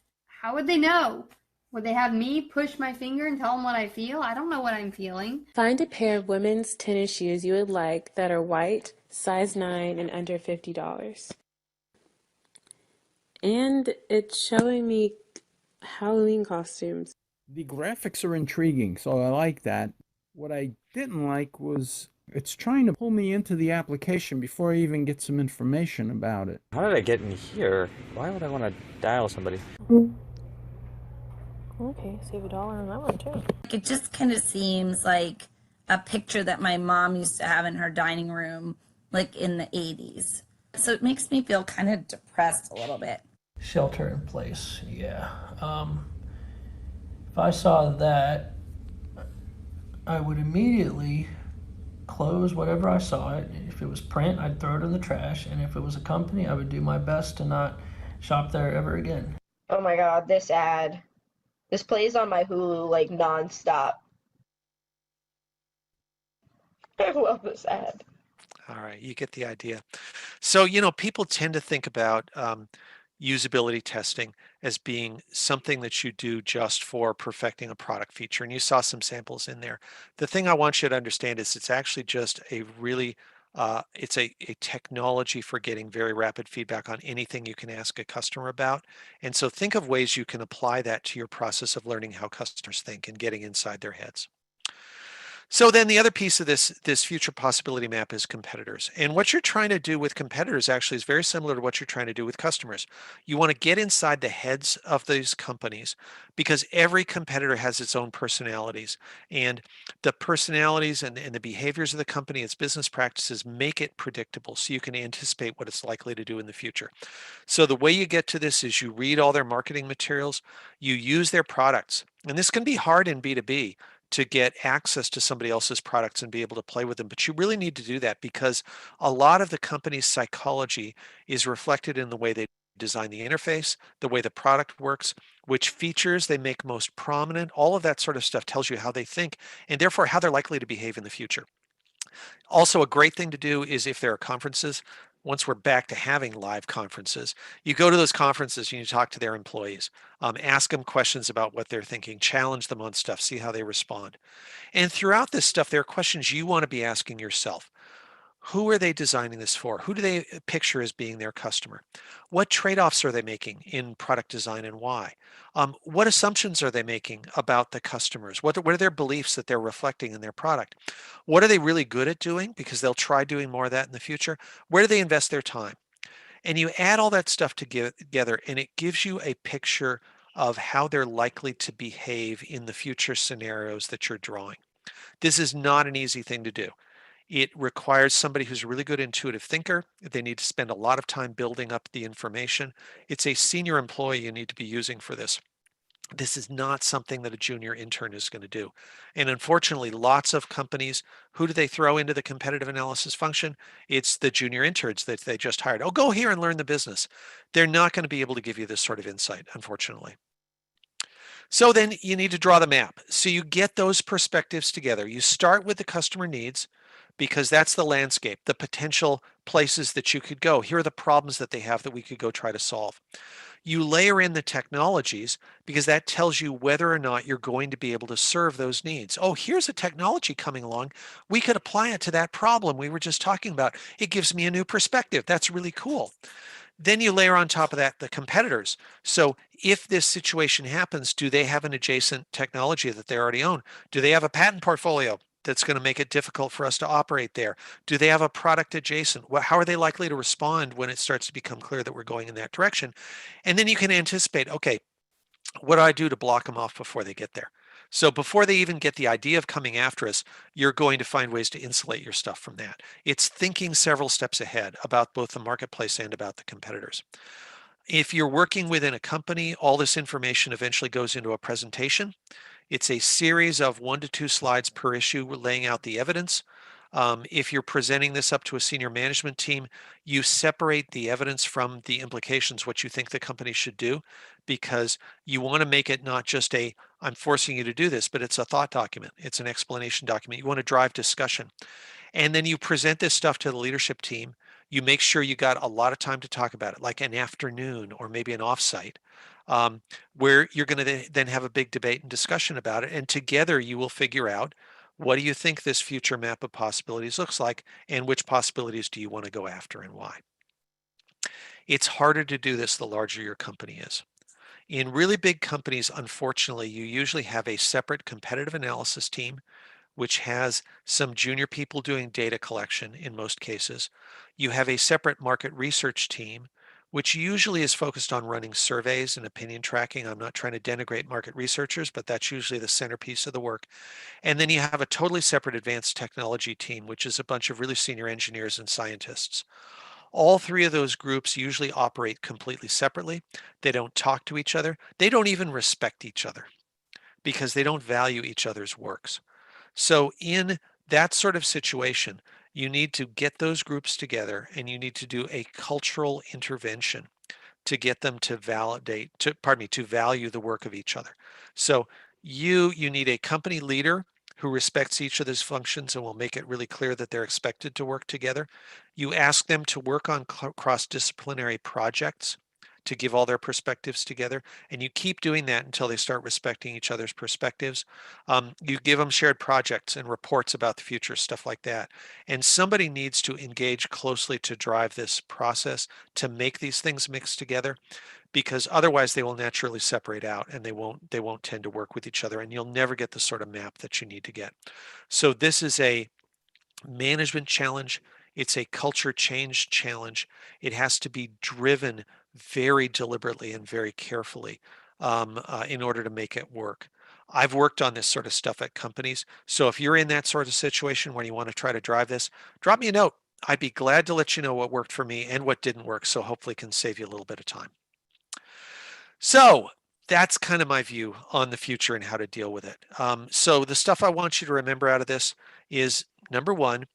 how would they know? Would they have me push my finger and tell them what I feel? I don't know what I'm feeling. Find a pair of women's tennis shoes you would like that are white, size 9, and under $50. And it's showing me Halloween costumes. The graphics are intriguing, so I like that. What I didn't like was it's trying to pull me into the application before I even get some information about it. How did I get in here? Why would I want to dial somebody? Okay, save $1 on that one too. It just kind of seems like a picture that my mom used to have in her dining room, like in the 80s. So it makes me feel kind of depressed a little bit. Shelter in place, yeah. If I saw that, I would immediately close whatever I saw it. If it was print, I'd throw it in the trash. And if it was a company, I would do my best to not shop there ever again. Oh my God, this ad. This plays on my Hulu like nonstop. I love this ad. All right, you get the idea. So, people tend to think about usability testing as being something that you do just for perfecting a product feature. And you saw some samples in there. The thing I want you to understand is it's actually just a really, it's a technology for getting very rapid feedback on anything you can ask a customer about. And so think of ways you can apply that to your process of learning how customers think and getting inside their heads. So then the other piece of this future possibility map is competitors. And what you're trying to do with competitors actually is very similar to what you're trying to do with customers. You want to get inside the heads of these companies because every competitor has its own personalities. And the personalities and the behaviors of the company, its business practices make it predictable so you can anticipate what it's likely to do in the future. So the way you get to this is you read all their marketing materials, you use their products. And this can be hard in B2B to get access to somebody else's products and be able to play with them. But you really need to do that because a lot of the company's psychology is reflected in the way they design the interface, the way the product works, which features they make most prominent. All of that sort of stuff tells you how they think and therefore how they're likely to behave in the future. Also, a great thing to do is if there are conferences, once we're back to having live conferences, you go to those conferences and you talk to their employees, ask them questions about what they're thinking, challenge them on stuff, see how they respond. And throughout this stuff, there are questions you want to be asking yourself. Who are they designing this for? Who do they picture as being their customer? What trade-offs are they making in product design and why? What assumptions are they making about the customers? What are their beliefs that they're reflecting in their product? What are they really good at doing? Because they'll try doing more of that in the future. Where do they invest their time? And you add all that stuff together and it gives you a picture of how they're likely to behave in the future scenarios that you're drawing. This is not an easy thing to do. It requires somebody who's a really good intuitive thinker. They need to spend a lot of time building up the information. It's a senior employee you need to be using for this. This is not something that a junior intern is going to do. And unfortunately, lots of companies, who do they throw into the competitive analysis function? It's the junior interns that they just hired. Oh, go here and learn the business. They're not going to be able to give you this sort of insight, unfortunately. So then you need to draw the map. So you get those perspectives together. You start with the customer needs because that's the landscape, the potential places that you could go. Here are the problems that they have that we could go try to solve. You layer in the technologies because that tells you whether or not you're going to be able to serve those needs. Oh, here's a technology coming along. We could apply it to that problem we were just talking about. It gives me a new perspective. That's really cool. Then you layer on top of that the competitors. So if this situation happens, do they have an adjacent technology that they already own? Do they have a patent portfolio that's going to make it difficult for us to operate there? Do they have a product adjacent? How are they likely to respond when it starts to become clear that we're going in that direction? And then you can anticipate, okay, what do I do to block them off before they get there? So before they even get the idea of coming after us, you're going to find ways to insulate your stuff from that. It's thinking several steps ahead about both the marketplace and about the competitors. If you're working within a company, all this information eventually goes into a presentation. It's a series of 1 to 2 slides per issue laying out the evidence. If you're presenting this up to a senior management team, you separate the evidence from the implications, what you think the company should do, because you want to make it not just a, I'm forcing you to do this, but it's a thought document. It's an explanation document. You want to drive discussion. And then you present this stuff to the leadership team. You make sure you got a lot of time to talk about it, like an afternoon or maybe an offsite, where you're going to then have a big debate and discussion about it. And together you will figure out, what do you think this future map of possibilities looks like, and which possibilities do you want to go after and why? It's harder to do this the larger your company is. In really big companies, unfortunately, you usually have a separate competitive analysis team, which has some junior people doing data collection in most cases. You have a separate market research team, which usually is focused on running surveys and opinion tracking. I'm not trying to denigrate market researchers, but that's usually the centerpiece of the work. And then you have a totally separate advanced technology team, which is a bunch of really senior engineers and scientists. All three of those groups usually operate completely separately. They don't talk to each other. They don't even respect each other because they don't value each other's works. So in that sort of situation, you need to get those groups together and you need to do a cultural intervention to get them to to value the work of each other. So you need a company leader who respects each of those functions and will make it really clear that they're expected to work together. You ask them to work on cross-disciplinary projects to give all their perspectives together, and you keep doing that until they start respecting each other's perspectives. You give them shared projects and reports about the future, stuff like that. And somebody needs to engage closely to drive this process to make these things mix together, because otherwise they will naturally separate out and they won't tend to work with each other, and you'll never get the sort of map that you need to get. So this is a management challenge. It's a culture change challenge. It has to be driven very deliberately and very carefully in order to make it work. I've worked on this sort of stuff at companies. So if you're in that sort of situation where you want to try to drive this, drop me a note. I'd be glad to let you know what worked for me and what didn't work. So hopefully can save you a little bit of time. So that's kind of my view on the future and how to deal with it. So the stuff I want you to remember out of this is, number one,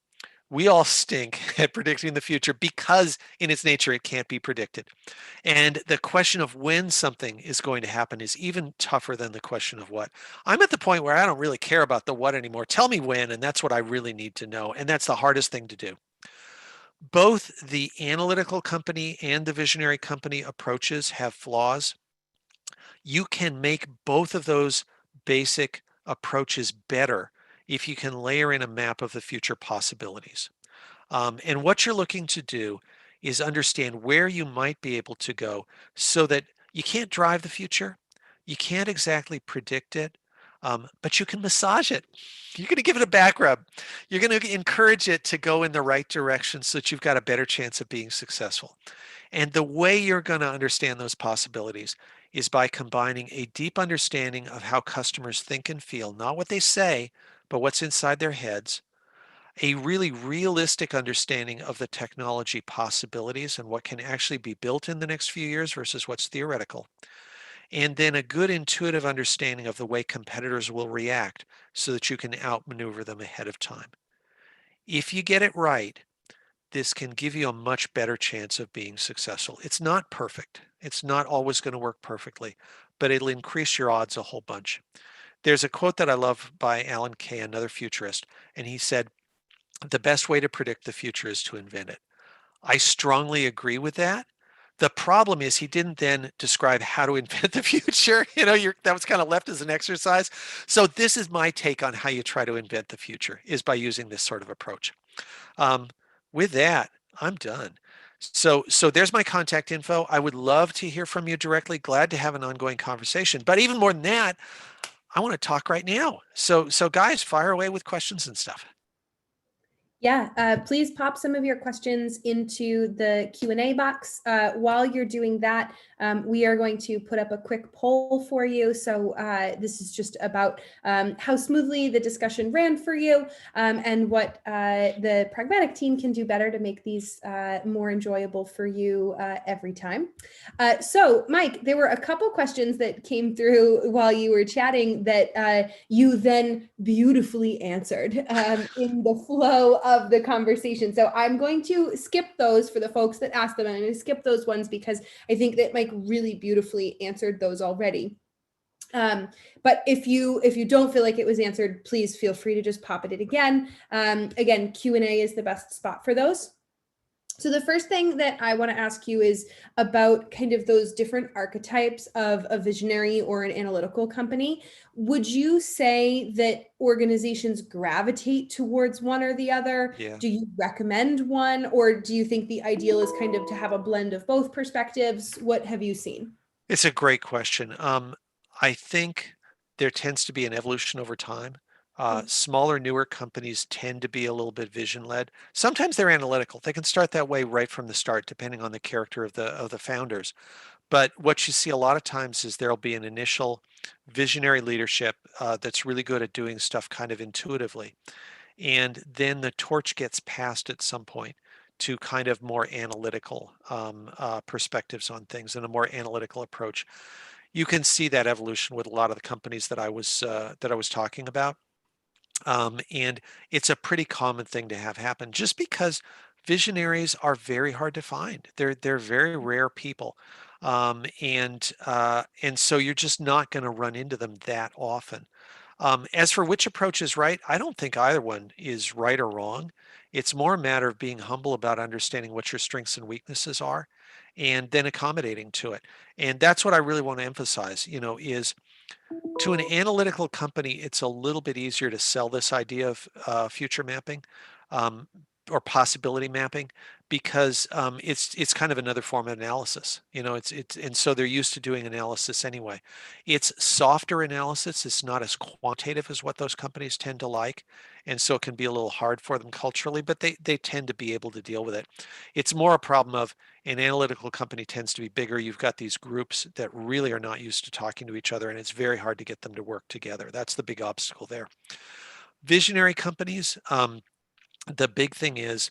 we all stink at predicting the future because in its nature, it can't be predicted. And the question of when something is going to happen is even tougher than the question of what. I'm at the point where I don't really care about the what anymore. Tell me when, and that's what I really need to know. And that's the hardest thing to do. Both the analytical company and the visionary company approaches have flaws. You can make both of those basic approaches better if you can layer in a map of the future possibilities. And what you're looking to do is understand where you might be able to go so that you can't drive the future. You can't exactly predict it, but you can massage it. You're going to give it a back rub. You're going to encourage it to go in the right direction so that you've got a better chance of being successful. And the way you're going to understand those possibilities is by combining a deep understanding of how customers think and feel, not what they say, but what's inside their heads, a really realistic understanding of the technology possibilities and what can actually be built in the next few years versus what's theoretical, and then a good intuitive understanding of the way competitors will react so that you can outmaneuver them ahead of time. If you get it right, this can give you a much better chance of being successful. It's not perfect. It's not always going to work perfectly, but it'll increase your odds a whole bunch. There's a quote that I love by Alan Kay, another futurist, and he said, "The best way to predict the future is to invent it." I strongly agree with that. The problem is he didn't then describe how to invent the future. That was kind of left as an exercise. So this is my take on how you try to invent the future, is by using this sort of approach. With that, I'm done. So there's my contact info. I would love to hear from you directly. Glad to have an ongoing conversation. But even more than that, I want to talk right now. So guys, fire away with questions and stuff. Yeah, please pop some of your questions into the Q&A box. While you're doing that, we are going to put up a quick poll for you. So this is just about how smoothly the discussion ran for you, and what the pragmatic team can do better to make these more enjoyable for you every time. So Mike, there were a couple questions that came through while you were chatting that you then beautifully answered in the flow of the conversation. So I'm going to skip those for the folks that asked them. I'm going to skip those ones because I think that Mike really beautifully answered those already. But if you don't feel like it was answered, please feel free to just pop it in again. Again, Q&A is the best spot for those. So the first thing that I want to ask you is about kind of those different archetypes of a visionary or an analytical company. Would you say that organizations gravitate towards one or the other? Yeah. Do you recommend one, or do you think the ideal is kind of to have a blend of both perspectives? What have you seen? It's a great question. I think there tends to be an evolution over time. Smaller, newer companies tend to be a little bit vision-led. Sometimes they're analytical. They can start that way right from the start, depending on the character of the founders. But what you see a lot of times is there'll be an initial visionary leadership that's really good at doing stuff kind of intuitively. And then the torch gets passed at some point to kind of more analytical perspectives on things and a more analytical approach. You can see that evolution with a lot of the companies that I was talking about. And it's a pretty common thing to have happen, just because visionaries are very hard to find. They're very rare people. And so you're just not going to run into them that often. As for which approach is right, I don't think either one is right or wrong. It's more a matter of being humble about understanding what your strengths and weaknesses are, and then accommodating to it. And that's what I really want to emphasize, is to an analytical company, it's a little bit easier to sell this idea of future mapping, or possibility mapping, because it's kind of another form of analysis. And so they're used to doing analysis anyway. It's softer analysis. It's not as quantitative as what those companies tend to like, and so it can be a little hard for them culturally, but they tend to be able to deal with it. It's more a problem of an analytical company tends to be bigger. You've got these groups that really are not used to talking to each other, and it's very hard to get them to work together. That's the big obstacle there. Visionary companies, the big thing is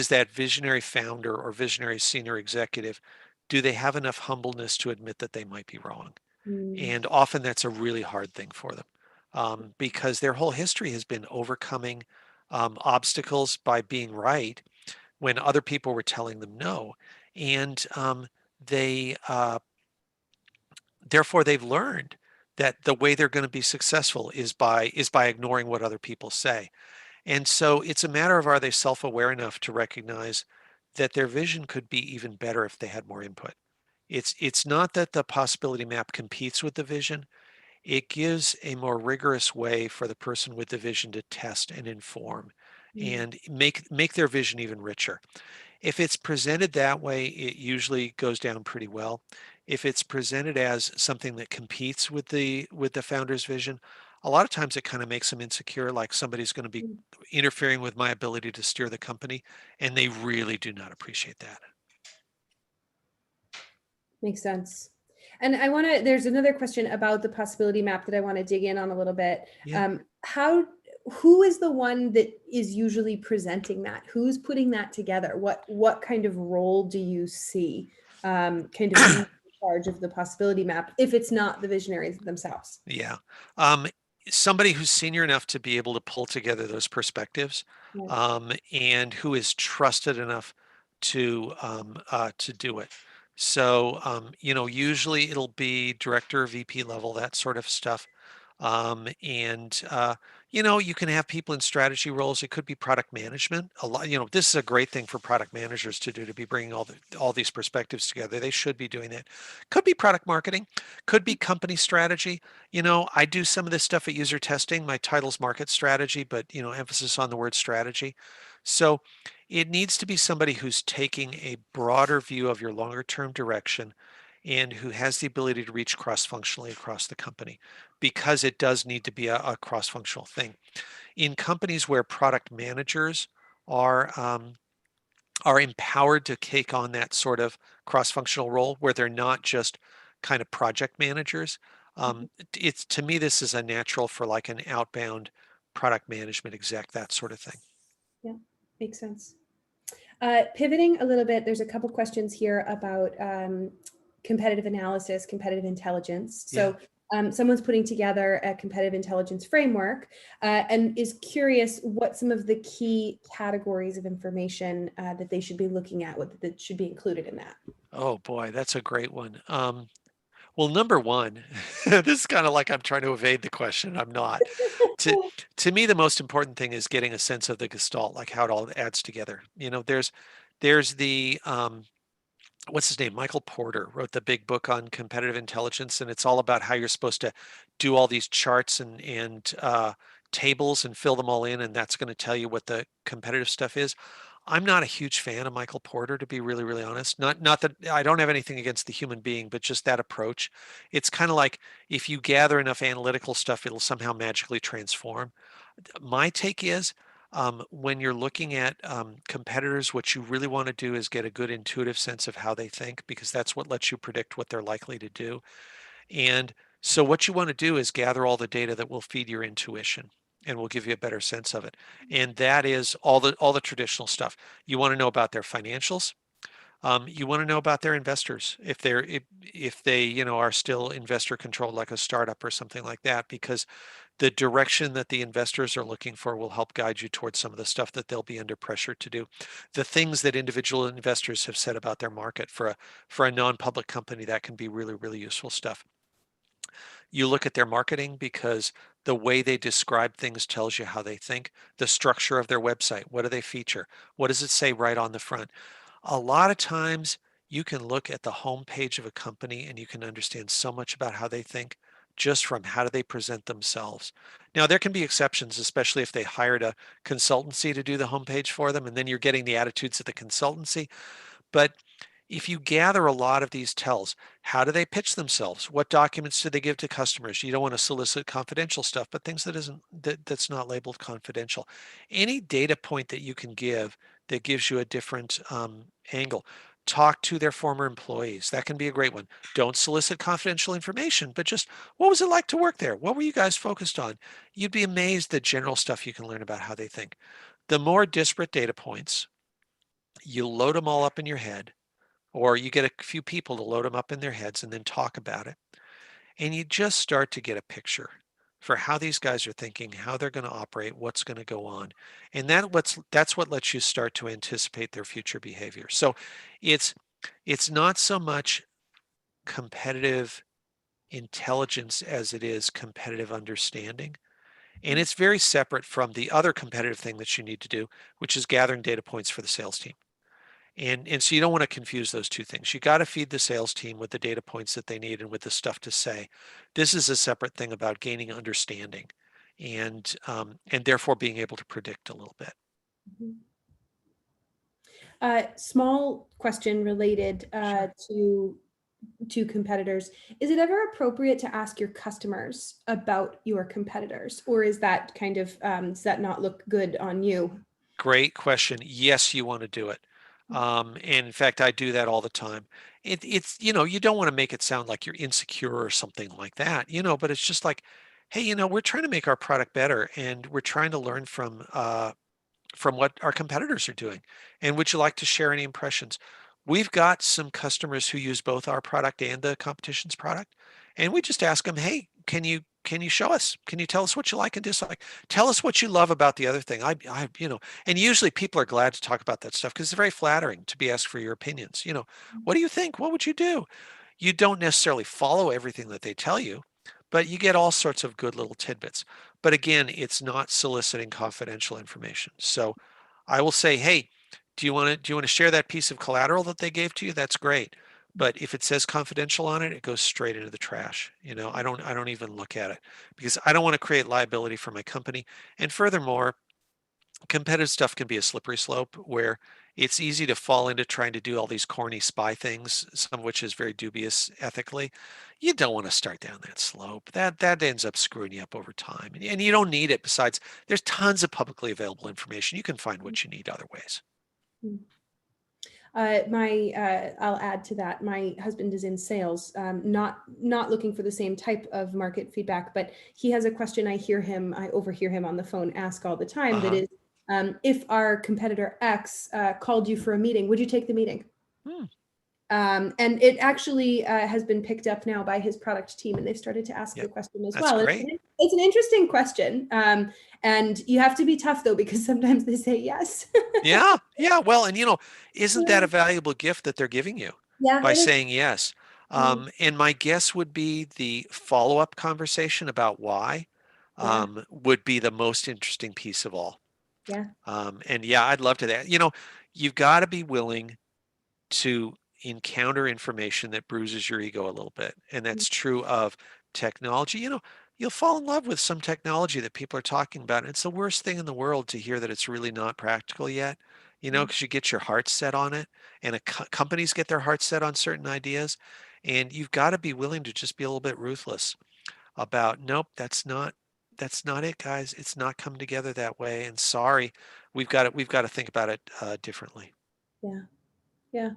that visionary founder or visionary senior executive, do they have enough humbleness to admit that they might be wrong? And often that's a really hard thing for them, because their whole history has been overcoming obstacles by being right when other people were telling them no. And therefore they've learned that the way they're going to be successful is by ignoring what other people say. And so it's a matter of, are they self-aware enough to recognize that their vision could be even better if they had more input? It's not that the possibility map competes with the vision. It gives a more rigorous way for the person with the vision to test and inform and make their vision even richer. If it's presented that way, it usually goes down pretty well. If it's presented as something that competes with the founder's vision, a lot of times it kind of makes them insecure, like somebody's going to be interfering with my ability to steer the company, and they really do not appreciate that. Makes sense. And there's another question about the possibility map that I want to dig in on a little bit. Yeah. Who is the one that is usually presenting that? Who's putting that together? What kind of role do you see kind of in charge of the possibility map, if it's not the visionaries themselves? Yeah. Somebody who's senior enough to be able to pull together those perspectives, and who is trusted enough to do it. So, usually it'll be director or VP level, that sort of stuff. And you can have people in strategy roles. It could be product management. A lot, this is a great thing for product managers to do, to be bringing all these perspectives together. They should be doing that. Could be product marketing, could be company strategy. I do some of this stuff at user testing. My title's market strategy, but emphasis on the word strategy. So it needs to be somebody who's taking a broader view of your longer term direction and who has the ability to reach cross-functionally across the company, because it does need to be a cross-functional thing. In companies where product managers are empowered to take on that sort of cross-functional role, where they're not just kind of project managers, it's, to me, this is a natural for like an outbound product management exec, that sort of thing. Yeah, makes sense. Pivoting a little bit, there's a couple questions here about competitive analysis, competitive intelligence. So someone's putting together a competitive intelligence framework and is curious what some of the key categories of information that they should be looking at, what that should be included in that. Oh boy, that's a great one. Well, number one, this is kind of like I'm trying to evade the question. I'm not. To me, the most important thing is getting a sense of the gestalt, like how it all adds together. There's the what's his name? Michael Porter wrote the big book on competitive intelligence, and it's all about how you're supposed to do all these charts and tables and fill them all in, and that's going to tell you what the competitive stuff is. I'm not a huge fan of Michael Porter, to be really, really honest. Not that I don't have anything against the human being, but just that approach. It's kind of like if you gather enough analytical stuff, it'll somehow magically transform. My take is when you're looking at competitors, what you really want to do is get a good intuitive sense of how they think, because that's what lets you predict what they're likely to do. And so what you want to do is gather all the data that will feed your intuition and will give you a better sense of it. And that is all the traditional stuff. You want to know about their financials. You want to know about their investors, if they are still investor controlled, like a startup or something like that, because the direction that the investors are looking for will help guide you towards some of the stuff that they'll be under pressure to do. The things that individual investors have said about their market for a non-public company, that can be really, really useful stuff. You look at their marketing, because the way they describe things tells you how they think. The structure of their website, what do they feature? What does it say right on the front? A lot of times you can look at the homepage of a company and you can understand so much about how they think just from how do they present themselves. Now, there can be exceptions, especially if they hired a consultancy to do the homepage for them, and then you're getting the attitudes of the consultancy. But if you gather a lot of these tells, how do they pitch themselves? What documents do they give to customers? You don't want to solicit confidential stuff, but things that's not labeled confidential. Any data point that you can give that gives you a different angle. Talk to their former employees. That can be a great one. Don't solicit confidential information, but just, what was it like to work there? What were you guys focused on? You'd be amazed at general stuff you can learn about how they think. The more disparate data points, you load them all up in your head, or you get a few people to load them up in their heads and then talk about it. And you just start to get a picture for how these guys are thinking, how they're going to operate, what's going to go on. And that's what lets you start to anticipate their future behavior. So it's not so much competitive intelligence as it is competitive understanding. And it's very separate from the other competitive thing that you need to do, which is gathering data points for the sales team. And so you don't want to confuse those two things. You got to feed the sales team with the data points that they need and with the stuff to say. This is a separate thing about gaining understanding and therefore being able to predict a little bit. Small question related to competitors. Is it ever appropriate to ask your customers about your competitors, or is that kind of does that not look good on you? Great question. Yes, you want to do it. And in fact, I do that all the time. It's, you don't want to make it sound like you're insecure or something like that, but it's just like, hey, we're trying to make our product better, and we're trying to learn from what our competitors are doing. And would you like to share any impressions? We've got some customers who use both our product and the competition's product. And we just ask them, hey, can you can you show us? Can you tell us what you like and dislike? Tell us what you love about the other thing. And usually people are glad to talk about that stuff because it's very flattering to be asked for your opinions. What do you think? What would you do? You don't necessarily follow everything that they tell you, but you get all sorts of good little tidbits. But again, it's not soliciting confidential information. So I will say, hey, do you want to share that piece of collateral that they gave to you? That's great. But if it says confidential on it, it goes straight into the trash. I don't even look at it because I don't want to create liability for my company. And furthermore, competitive stuff can be a slippery slope where it's easy to fall into trying to do all these corny spy things, some of which is very dubious ethically. You don't want to start down that slope. That ends up screwing you up over time. And you don't need it. Besides, there's tons of publicly available information. You can find what you need other ways. I'll add to that. My husband is in sales, not looking for the same type of market feedback, but he has a question. I overhear him on the phone ask all the time. That is, if our competitor X called you for a meeting, would you take the meeting? And it actually has been picked up now by his product team, and they've started to ask the question as well. Great. It's an interesting question, and you have to be tough though, because sometimes they say yes. Yeah. Well, and isn't that a valuable gift that they're giving you by saying yes? And my guess would be the follow-up conversation about why would be the most interesting piece of all. And I'd love to that. You've got to be willing to encounter information that bruises your ego a little bit. And that's true of technology. You'll fall in love with some technology that people are talking about. And it's the worst thing in the world to hear that it's really not practical yet, because you get your heart set on it, and companies get their heart set on certain ideas. And you've got to be willing to just be a little bit ruthless about, nope, that's not it, guys. It's not come together that way. And sorry, we've got to think about it differently. Yeah.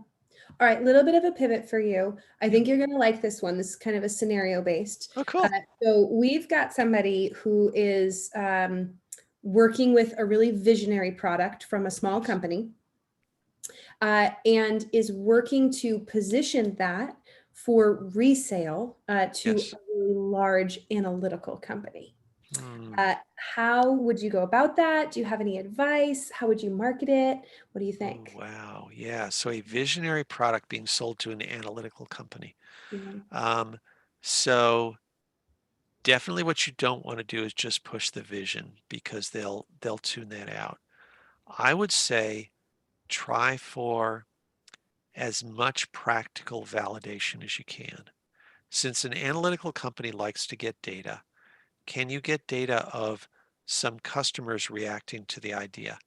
All right, a little bit of a pivot for you. I think you're going to like this one. This is kind of a scenario based. Oh, cool. So we've got somebody who is working with a really visionary product from a small company and is working to position that for resale to a really large analytical company. How would you go about that? Do you have any advice? How would you market it? What do you think? Wow. Yeah. So a visionary product being sold to an analytical company. So definitely what you don't want to do is just push the vision, because they'll tune that out. I would say try for as much practical validation as you can. Since an analytical company likes to get data, can you get data of some customers reacting to the idea?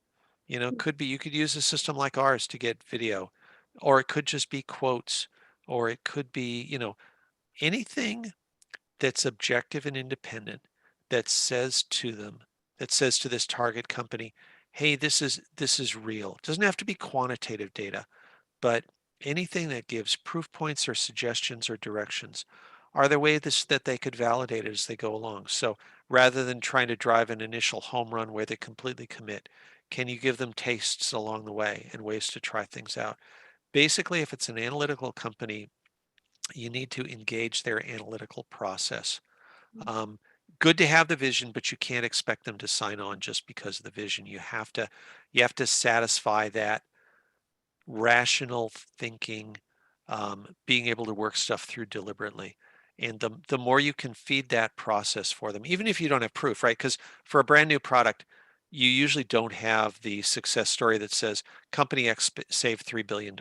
Could be you could use a system like ours to get video, or it could just be quotes, or it could be, anything that's objective and independent that says to this target company, hey, this is real. It doesn't have to be quantitative data, but anything that gives proof points or suggestions or directions. Are there ways that they could validate it as they go along? So rather than trying to drive an initial home run where they completely commit, can you give them tastes along the way and ways to try things out? Basically, if it's an analytical company, you need to engage their analytical process. Good to have the vision, but you can't expect them to sign on just because of the vision. You have to satisfy that rational thinking, being able to work stuff through deliberately. And the more you can feed that process for them, even if you don't have proof, right? Because for a brand new product, you usually don't have the success story that says company X saved $3 billion.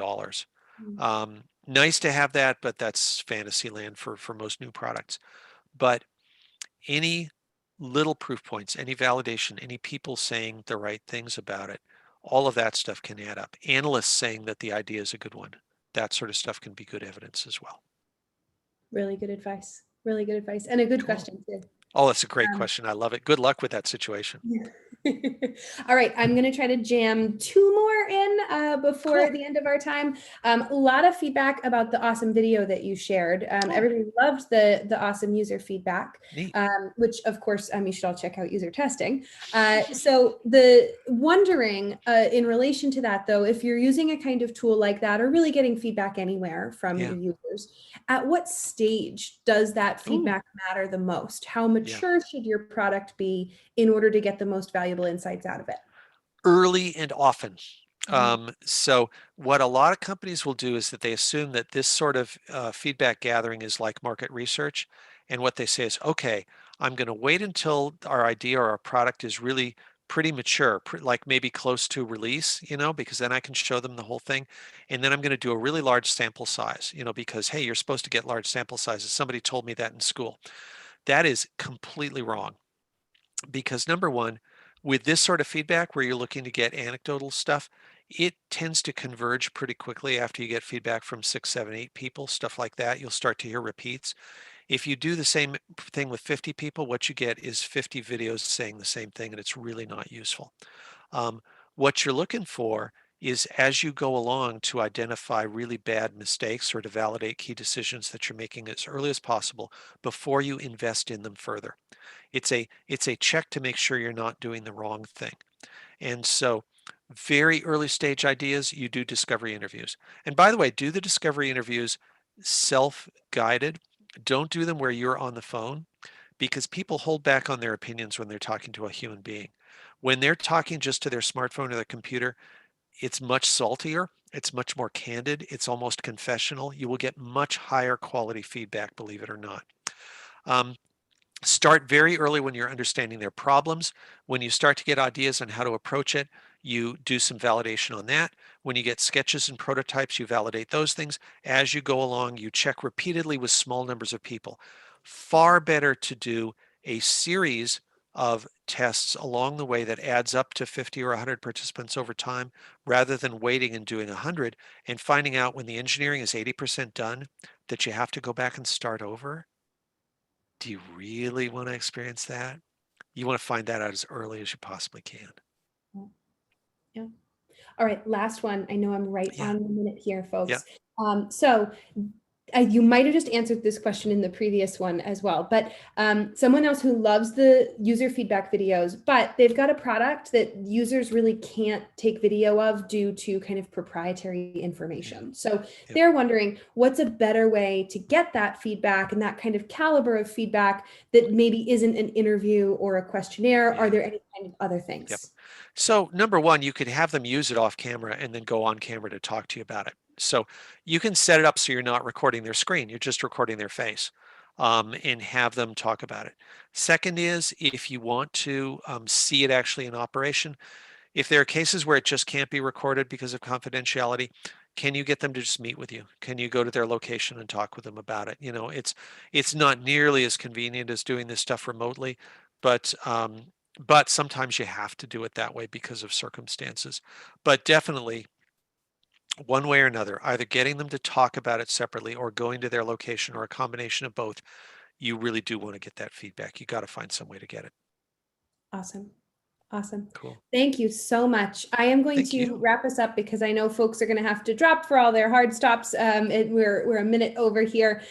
Nice to have that, but that's fantasy land for most new products. But any little proof points, any validation, any people saying the right things about it, all of that stuff can add up. Analysts saying that the idea is a good one, that sort of stuff can be good evidence as well. Really good advice. Really good advice. And a good question too. Oh, that's a great question. I love it. Good luck with that situation. All right, I'm going to try to jam 2 more in before the end of our time. A lot of feedback about the awesome video that you shared. Everybody loved the awesome user feedback, which of course you should all check out user testing. So wondering in relation to that though, if you're using a kind of tool like that or really getting feedback anywhere from your users, at what stage does that feedback matter the most? How mature should your product be in order to get the most valuable insights out of it? Early and often. So what a lot of companies will do is that they assume that this sort of feedback gathering is like market research. And what they say is, okay, I'm going to wait until our idea or our product is really pretty mature, like maybe close to release, because then I can show them the whole thing. And then I'm going to do a really large sample size, because, hey, you're supposed to get large sample sizes. Somebody told me that in school. That is completely wrong. Because number one, with this sort of feedback where you're looking to get anecdotal stuff, it tends to converge pretty quickly after you get feedback from 6, 7, 8 people, stuff like that. You'll start to hear repeats. If you do the same thing with 50 people, what you get is 50 videos saying the same thing, and it's really not useful. What you're looking for is, as you go along, to identify really bad mistakes or to validate key decisions that you're making as early as possible before you invest in them further. It's a check to make sure you're not doing the wrong thing. And so very early stage ideas, you do discovery interviews. And by the way, do the discovery interviews self-guided. Don't do them where you're on the phone, because people hold back on their opinions when they're talking to a human being. When they're talking just to their smartphone or their computer, it's much saltier. It's much more candid. It's almost confessional. You will get much higher quality feedback, believe it or not. Start very early when you're understanding their problems. When you start to get ideas on how to approach it, you do some validation on that. When you get sketches and prototypes, you validate those things. As you go along, you check repeatedly with small numbers of people. Far better to do a series of tests along the way that adds up to 50 or 100 participants over time, rather than waiting and doing 100 and finding out when the engineering is 80% done that you have to go back and start over. Do you really want to experience that? You want to find that out as early as you possibly can. Yeah. All right, last one. I know I'm right Yeah. on the minute here, folks. Yeah. So you might have just answered this question in the previous one as well, but someone else who loves the user feedback videos, but they've got a product that users really can't take video of due to kind of proprietary information. So they're wondering, what's a better way to get that feedback and that kind of caliber of feedback that maybe isn't an interview or a questionnaire? Are there any kind of other things? Yep. So number one, you could have them use it off camera and then go on camera to talk to you about it. So you can set it up so you're not recording their screen, you're just recording their face, and have them talk about it. Second is, if you want to see it actually in operation, if there are cases where it just can't be recorded because of confidentiality, can you get them to just meet with you? Can you go to their location and talk with them about it? It's not nearly as convenient as doing this stuff remotely, but sometimes you have to do it that way because of circumstances. But definitely, one way or another, either getting them to talk about it separately or going to their location or a combination of both, you really do want to get that feedback. You got to find some way to get it. Awesome. Awesome. Cool. Thank you so much. I am going to wrap us up because I know folks are going to have to drop for all their hard stops. We're a minute over here.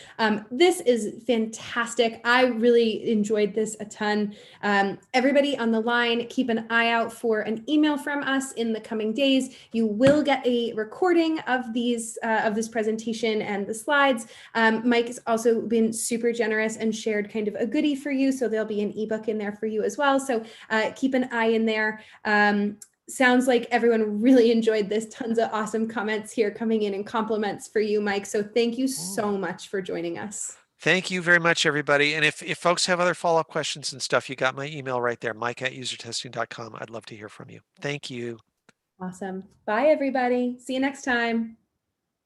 This is fantastic. I really enjoyed this a ton. Everybody on the line, keep an eye out for an email from us in the coming days. You will get a recording of these of this presentation and the slides. Mike has also been super generous and shared kind of a goodie for you. So there'll be an ebook in there for you as well. So keep an eye in there. Sounds like everyone really enjoyed this. Tons of awesome comments here coming in and compliments for you, Mike. So thank you so much for joining us. Thank you very much, everybody. And if folks have other follow-up questions and stuff, you got my email right there, mike@usertesting.com. I'd love to hear from you. Thank you. Awesome. Bye, everybody. See you next time.